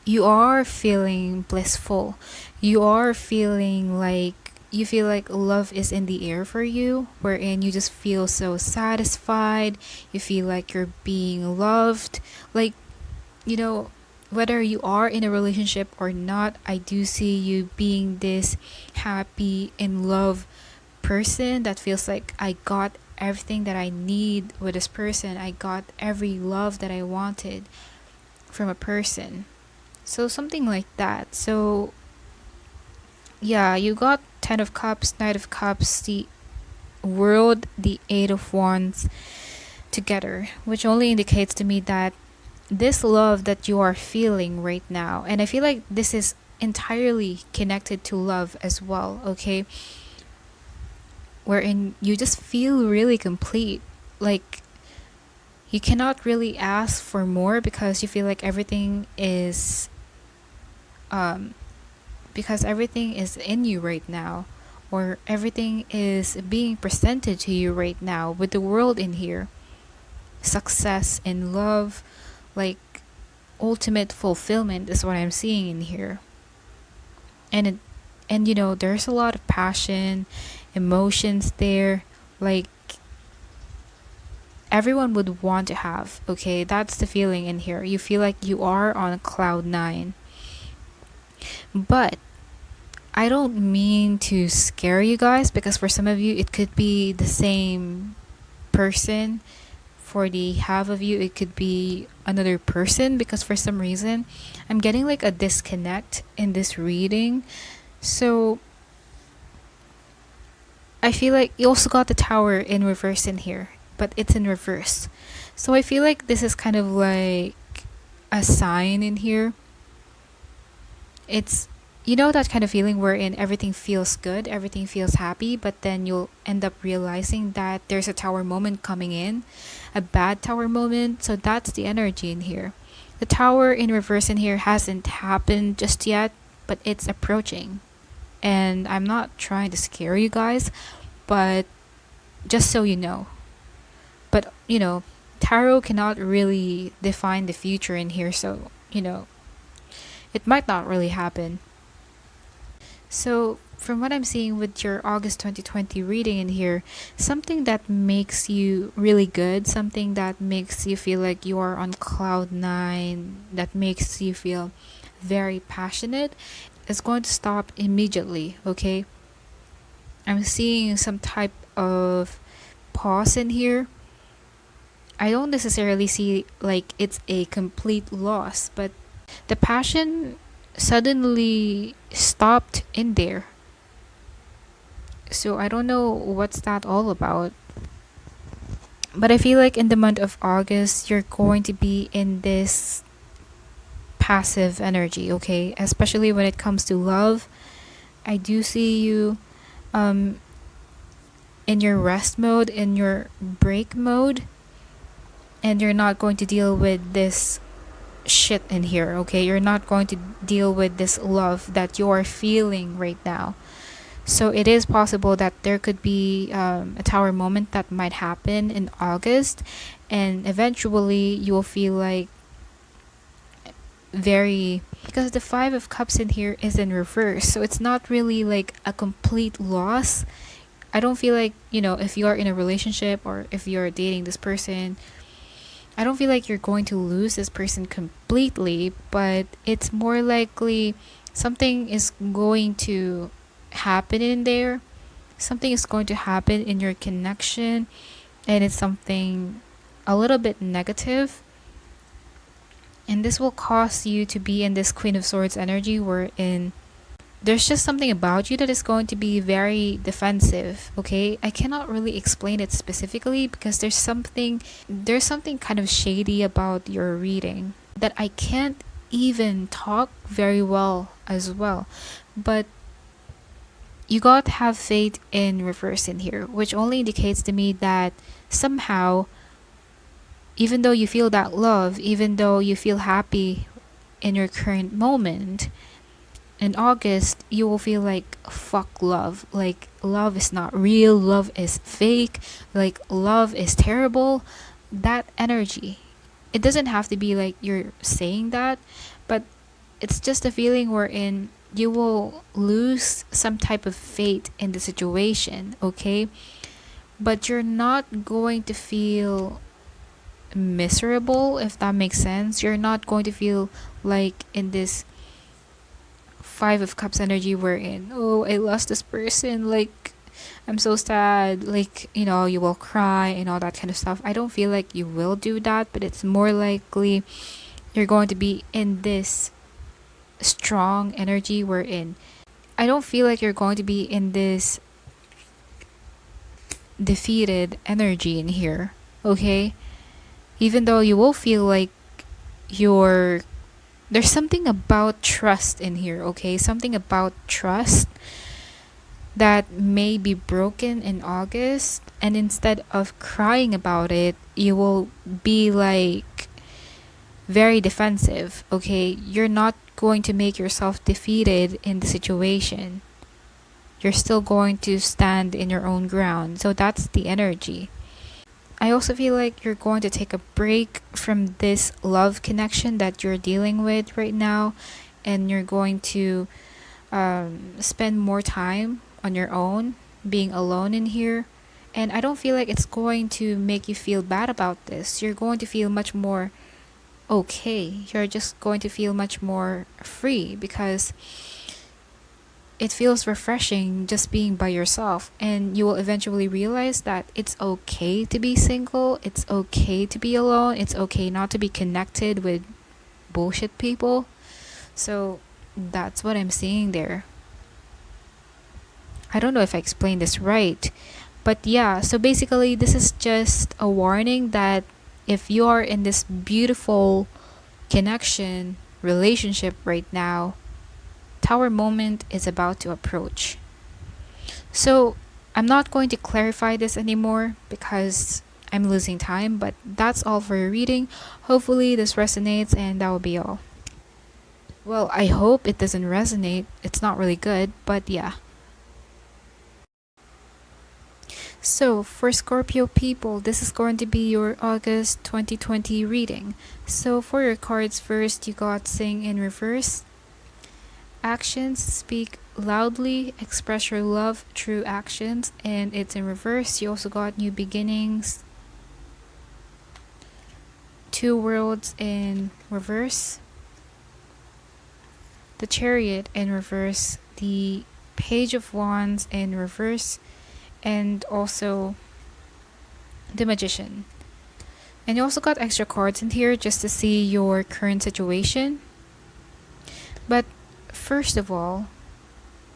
you are feeling blissful. You are feeling like you feel like love is in the air for you, wherein you just feel so satisfied. You feel like you're being loved. Like, you know, whether you are in a relationship or not, I do see you being this happy, in love person that feels like I got everything that I need with this person. I got every love that I wanted from a person. So something like that. So yeah, you got 10 of Cups, Knight of Cups, the World, the Eight of Wands together, which only indicates to me that this love that you are feeling right now, and I feel like this is entirely connected to love as well, okay? Wherein you just feel really complete. Like, you cannot really ask for more, because you feel like everything is because everything is in you right now, or everything is being presented to you right now with the world in here. Success and love, like ultimate fulfillment is what I'm seeing in here. And you know, there's a lot of passion, emotions there, like everyone would want to have, okay? That's the feeling in here. You feel like you are on cloud 9. But I don't mean to scare you guys, because for some of you it could be the same person. For the half of you it could be another person, because for some reason I'm getting like a disconnect in this reading. So I feel like you also got the Tower in reverse in here, but it's in reverse. So I feel like this is kind of like a sign in here. It's, you know, that kind of feeling wherein everything feels good, everything feels happy, but then you'll end up realizing that there's a Tower moment coming in, a bad Tower moment. So that's the energy in here. The Tower in reverse in here hasn't happened just yet, but it's approaching. And I'm not trying to scare you guys, but just so you know. But, tarot cannot really define the future in here, so, it might not really happen. So, from what I'm seeing with your August 2020 reading in here, something that makes you really good, something that makes you feel like you are on cloud nine, that makes you feel very passionate, is going to stop immediately, okay? I'm seeing some type of pause in here. I don't necessarily see like it's a complete loss, but the passion suddenly stopped in there. So I don't know what's that all about. But I feel like in the month of August, you're going to be in this passive energy, okay? Especially when it comes to love. I do see you in your rest mode, in your break mode. And you're not going to deal with this shit in here, okay? You're not going to deal with this love that you're feeling right now. So it is possible that there could be a Tower moment that might happen in August, and eventually you will feel like because the Five of Cups in here is in reverse, so it's not really like a complete loss. I don't feel like, if you are in a relationship or if you're dating this person, I don't feel like you're going to lose this person completely, but it's more likely something is going to happen in there. Something is going to happen in your connection, and it's something a little bit negative. And this will cause you to be in this Queen of Swords energy wherein there's just something about you that is going to be very defensive, okay? I cannot really explain it specifically because there's something kind of shady about your reading that I can't even talk very well as well. But you got to have faith in reverse in here, which only indicates to me that somehow, even though you feel that love, even though you feel happy in your current moment, in August, you will feel like, fuck love. Like, love is not real. Love is fake. Like, love is terrible. That energy. It doesn't have to be like you're saying that, but it's just a feeling wherein you will lose some type of faith in the situation, okay? But you're not going to feel miserable, if that makes sense. You're not going to feel like in this Five of Cups energy wherein, oh, I lost this person, like, I'm so sad, like, you will cry and all that kind of stuff. I don't feel like you will do that, but it's more likely you're going to be in this strong energy wherein I don't feel like you're going to be in this defeated energy in here, okay? Even though you will feel like there's something about trust in here, okay? Something about trust that may be broken in August, and instead of crying about it, you will be like very defensive, okay? You're not going to make yourself defeated in the situation. You're still going to stand in your own ground. So that's the energy. I also feel like you're going to take a break from this love connection that you're dealing with right now, and you're going to spend more time on your own, being alone in here. And I don't feel like it's going to make you feel bad about this. You're going to feel much more okay. You're just going to feel much more free because it feels refreshing just being by yourself, and you will eventually realize that it's okay to be single, it's okay to be alone, it's okay not to be connected with bullshit people. So that's what I'm seeing there. I don't know if I explained this right, but yeah, so basically this is just a warning that if you are in this beautiful connection relationship right now, Tower moment is about to approach. So I'm not going to clarify this anymore because I'm losing time. But that's all for your reading. Hopefully this resonates, and that will be all. Well, I hope it doesn't resonate. It's not really good, but yeah. So, for Scorpio people, this is going to be your August 2020 reading. So, for your cards, first you got Sing in reverse. Actions speak loudly, express your love through actions, and it's in reverse. You also got New Beginnings, Two Worlds in reverse, the Chariot in reverse, the Page of Wands in reverse, and also the Magician. And you also got extra cards in here just to see your current situation. But first of all,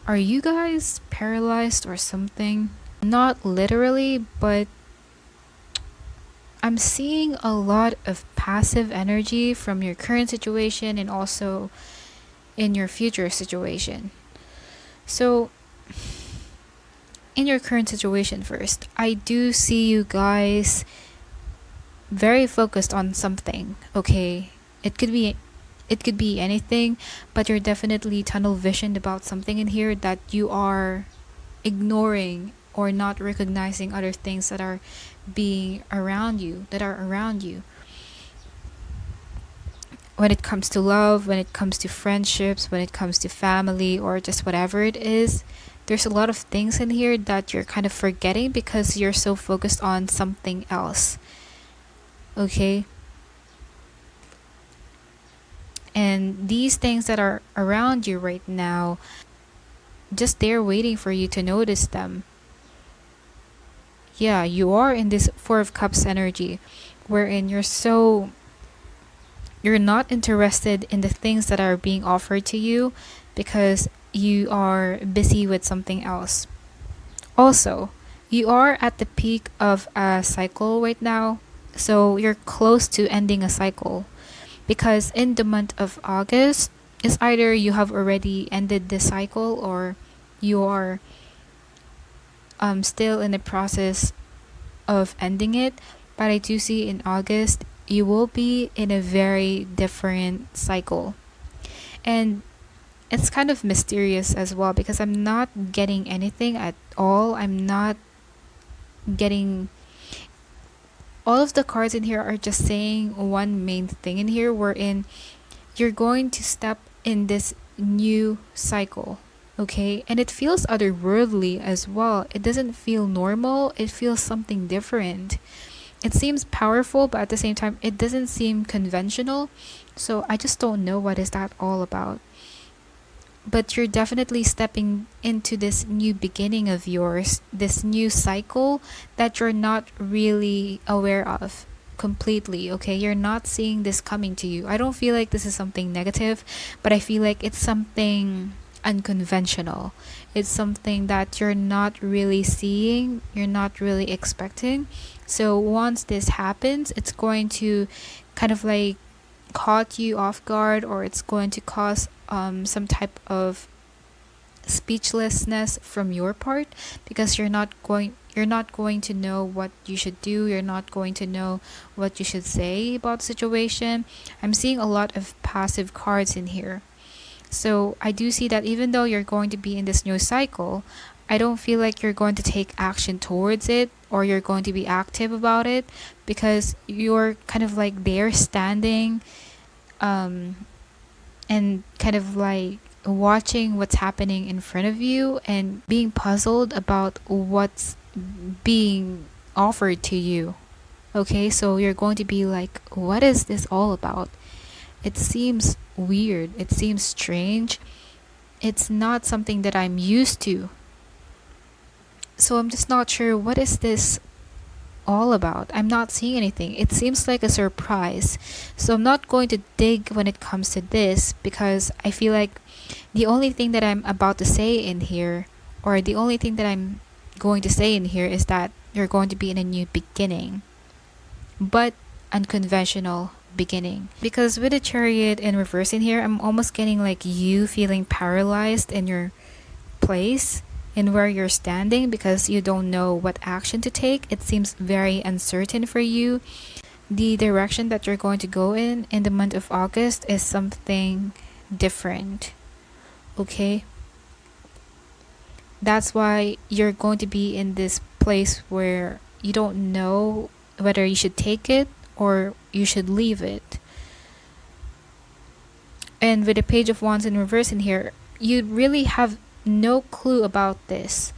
are you guys paralyzed or something? Not literally, but I'm seeing a lot of passive energy from your current situation and also in your future situation. So, in your current situation first, I do see you guys very focused on something, okay? It could be anything, but you're definitely tunnel visioned about something in here that you are ignoring or not recognizing other things that are around you. When it comes to love, when it comes to friendships, when it comes to family, or just whatever it is, there's a lot of things in here that you're kind of forgetting because you're so focused on something else. Okay? And these things that are around you right now, just they're waiting for you to notice them. Yeah, you are in this Four of Cups energy, wherein you're not interested in the things that are being offered to you because you are busy with something else. Also, you are at the peak of a cycle right now, so you're close to ending a cycle. Because in the month of August, it's either you have already ended the cycle or you are still in the process of ending it. But I do see in August, you will be in a very different cycle. And it's kind of mysterious as well because I'm not getting anything at all. I'm not getting... All of the cards in here are just saying one main thing in here, wherein you're going to step in this new cycle, okay? And it feels otherworldly as well. It doesn't feel normal. It feels something different. It seems powerful, but at the same time, it doesn't seem conventional. So I just don't know what is that all about. But you're definitely stepping into this new beginning of yours, this new cycle that you're not really aware of completely, okay? You're not seeing this coming to you. I don't feel like this is something negative, but I feel like it's something unconventional. It's something that you're not really seeing, you're not really expecting. So once this happens, it's going to kind of like caught you off guard, or it's going to cause some type of speechlessness from your part because you're not going to know what you should do. You're not going to know what you should say about the situation. I'm seeing a lot of passive cards in here. So I do see that even though you're going to be in this new cycle, I don't feel like you're going to take action towards it or you're going to be active about it because you're kind of like there standing and kind of like watching what's happening in front of you and being puzzled about what's being offered to you. Okay, so you're going to be like, what is this all about? It seems weird. It seems strange. It's not something that I'm used to. So I'm just not sure what is this all about. I'm not seeing anything. It seems like a surprise. So I'm not going to dig when it comes to this because I feel like the only thing that I'm about to say in here, or the only thing that I'm going to say in here, is that you're going to be in a new beginning, but unconventional beginning. Because with the Chariot in reverse in here, I'm almost getting like you feeling paralyzed in your place. in where you're standing because you don't know what action to take. It seems very uncertain for you. The direction that you're going to go in the month of August is something different. Okay? That's why you're going to be in this place where you don't know whether you should take it or you should leave it. And with the Page of Wands in reverse in here, you really have no clue about this.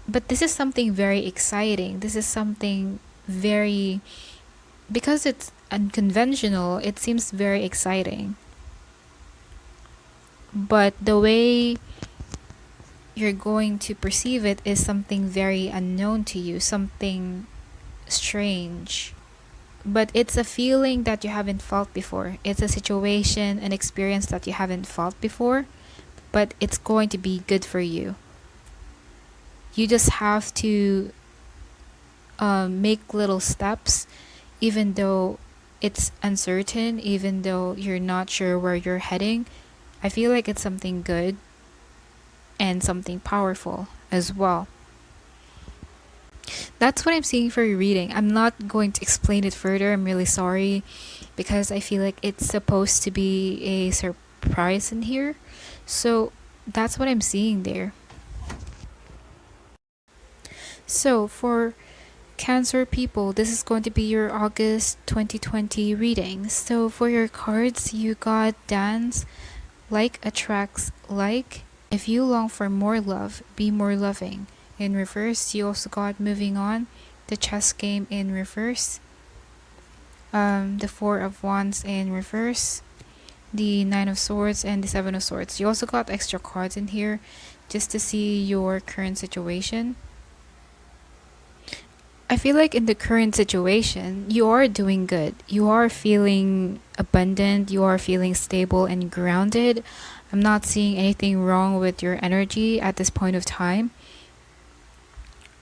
But this is something very exciting. This is something very, because it's unconventional, it seems very exciting. But the way you're going to perceive it is something very unknown to you, something strange. But it's a feeling that you haven't felt before. It's a situation, an experience that you haven't felt before, but it's going to be good for you. You just have to make little steps, even though it's uncertain, even though you're not sure where you're heading. I feel like it's something good and something powerful as well. That's what I'm seeing for your reading. I'm not going to explain it further. I'm really sorry because I feel like it's supposed to be a surprise in here. So that's what I'm seeing there. So for Cancer people, this is going to be your August 2020 reading. So for your cards, you got Dance, Like attracts like. If you long for more love, be more loving. In reverse, you also got Moving On, the Chess Game in reverse, the Four of Wands in reverse, the Nine of Swords, and the Seven of Swords. You also got extra cards in here just to see your current situation. I feel like in the current situation, you are doing good. You are feeling abundant. You are feeling stable and grounded. I'm not seeing anything wrong with your energy at this point of time.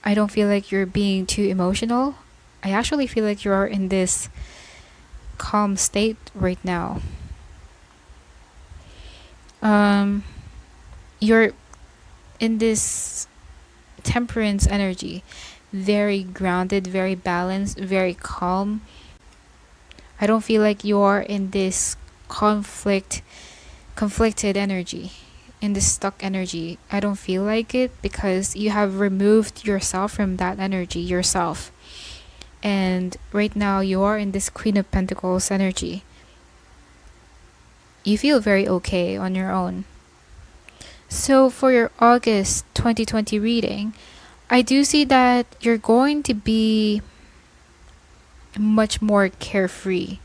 I don't feel like you're being too emotional. I actually feel like you're in this calm state right now. You're in this temperance energy. Very grounded, very balanced, very calm. I don't feel like you are in this conflicted energy, in this stuck energy. I don't feel like it because you have removed yourself from that energy yourself. And right now you are in this Queen of Pentacles energy. You feel very okay on your own. So for your August 2020 reading, I do see that you're going to be much more carefree.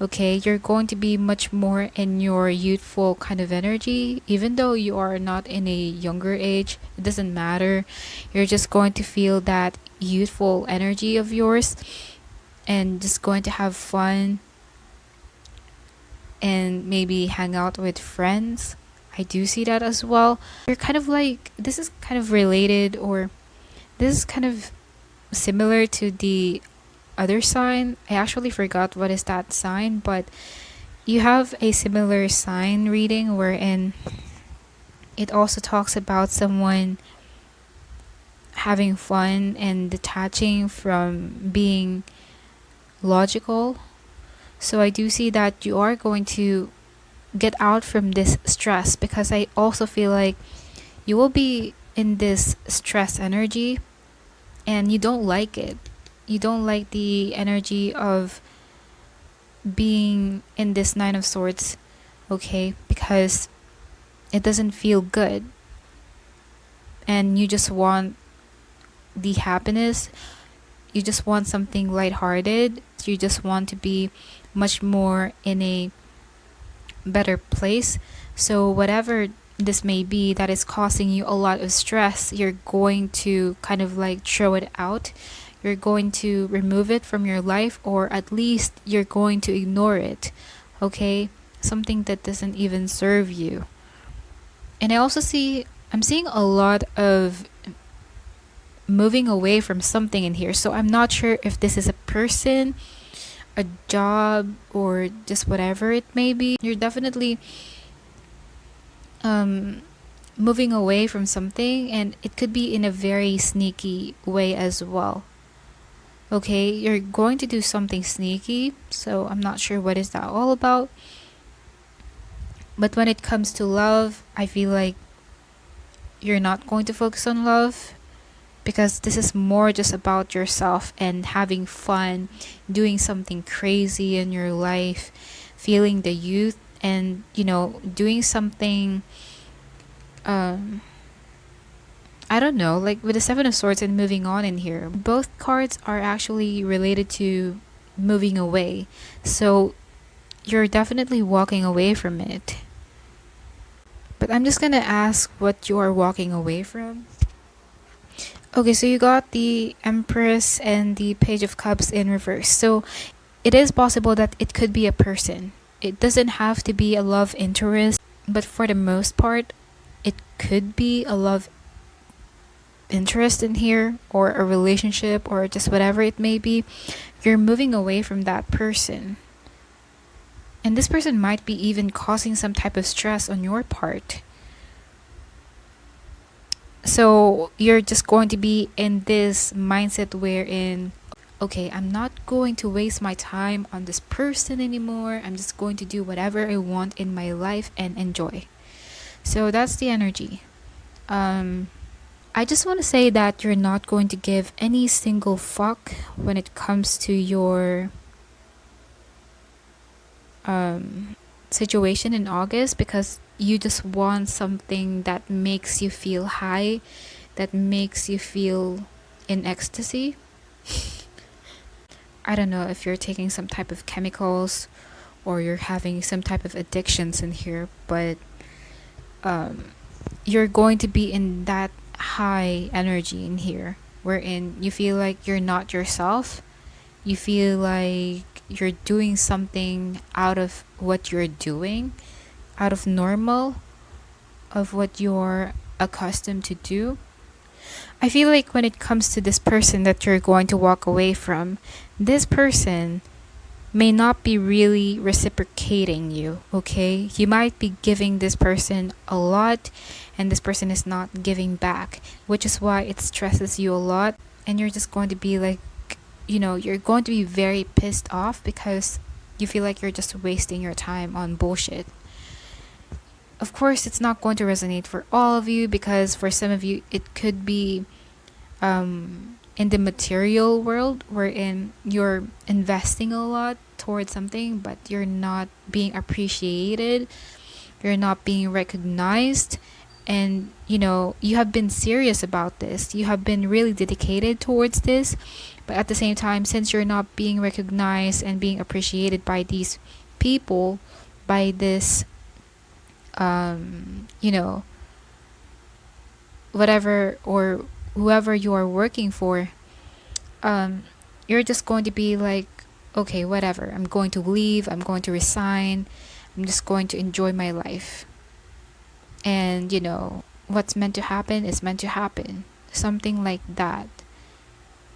Okay, you're going to be much more in your youthful kind of energy. Even though you are not in a younger age, it doesn't matter. You're just going to feel that youthful energy of yours and just going to have fun and maybe hang out with friends. I do see that as well. You're kind of like, this is kind of related, or this is kind of similar to the other sign. I actually forgot what is that sign, but you have a similar sign reading wherein it also talks about someone having fun and detaching from being logical. So I do see that you are going to get out from this stress, because I also feel like you will be in this stress energy and you don't like it. You don't like the energy of being in this Nine of Swords, okay? Because it doesn't feel good. And you just want the happiness. You just want something lighthearted. You just want to be much more in a better place. So whatever this may be that is causing you a lot of stress, you're going to kind of like throw it out. You're going to remove it from your life, or at least you're going to ignore it, okay? Something that doesn't even serve you. And I'm seeing a lot of moving away from something in here. So I'm not sure if this is a person, a job, or just whatever it may be. You're definitely moving away from something, and it could be in a very sneaky way as well. Okay, you're going to do something sneaky, so I'm not sure what is that all about. But when it comes to love, I feel like you're not going to focus on love, because this is more just about yourself and having fun, doing something crazy in your life, feeling the youth, and doing something I don't know, like with the Seven of Swords and moving on in here. Both cards are actually related to moving away. So you're definitely walking away from it. But I'm just gonna ask what you are walking away from. Okay, so you got the Empress and the Page of Cups in reverse. So it is possible that it could be a person. It doesn't have to be a love interest, but for the most part, it could be a love interest in here, or a relationship, or just whatever it may be. You're moving away from that person. And this person might be even causing some type of stress on your part. So you're just going to be in this mindset wherein, okay, I'm not going to waste my time on this person anymore. I'm just going to do whatever I want in my life and enjoy. So that's the energy. I just want to say that you're not going to give any single fuck when it comes to your situation in August, because you just want something that makes you feel high, that makes you feel in ecstasy. I don't know if you're taking some type of chemicals or you're having some type of addictions in here, but you're going to be in that high energy in here, wherein you feel like you're not yourself. You feel like you're doing something out of what you're doing, out of normal, of what you're accustomed to do. I feel like when it comes to this person that you're going to walk away from, this person may not be really reciprocating you, okay? You might be giving this person a lot, and this person is not giving back, which is why it stresses you a lot, and you're just going to be like, you're going to be very pissed off because you feel like you're just wasting your time on bullshit. Of course, it's not going to resonate for all of you, because for some of you, it could be in the material world, wherein you're investing a lot towards something, but you're not being appreciated, you're not being recognized, and you have been serious about this, you have been really dedicated towards this, but at the same time, since you're not being recognized and being appreciated by these people, by this whatever or whoever you are working for, you're just going to be like, okay, whatever, I'm going to leave, I'm going to resign, I'm just going to enjoy my life. And what's meant to happen is meant to happen, something like that.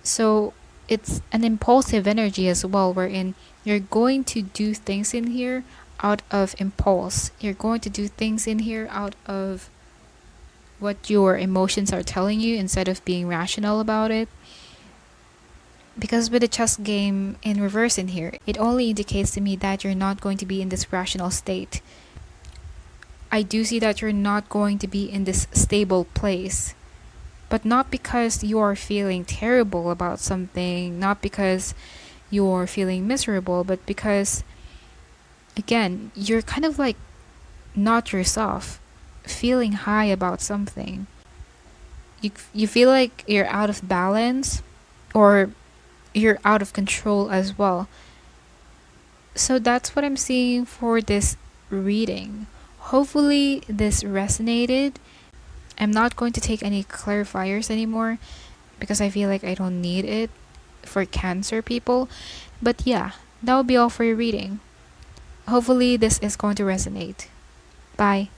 So it's an impulsive energy as well, wherein you're going to do things in here out of impulse. You're going to do things in here out of what your emotions are telling you, instead of being rational about it. Because with the chess game in reverse in here, it only indicates to me that you're not going to be in this rational state. I do see that you're not going to be in this stable place. But not because you are feeling terrible about something, not because you're feeling miserable, but because, again, you're kind of like not yourself, feeling high about something. You feel like you're out of balance, or you're out of control as well. So that's what I'm seeing for this reading. Hopefully this resonated. I'm not going to take any clarifiers anymore, because I feel like I don't need it for Cancer people. But yeah, that will be all for your reading. Hopefully this is going to resonate. Bye.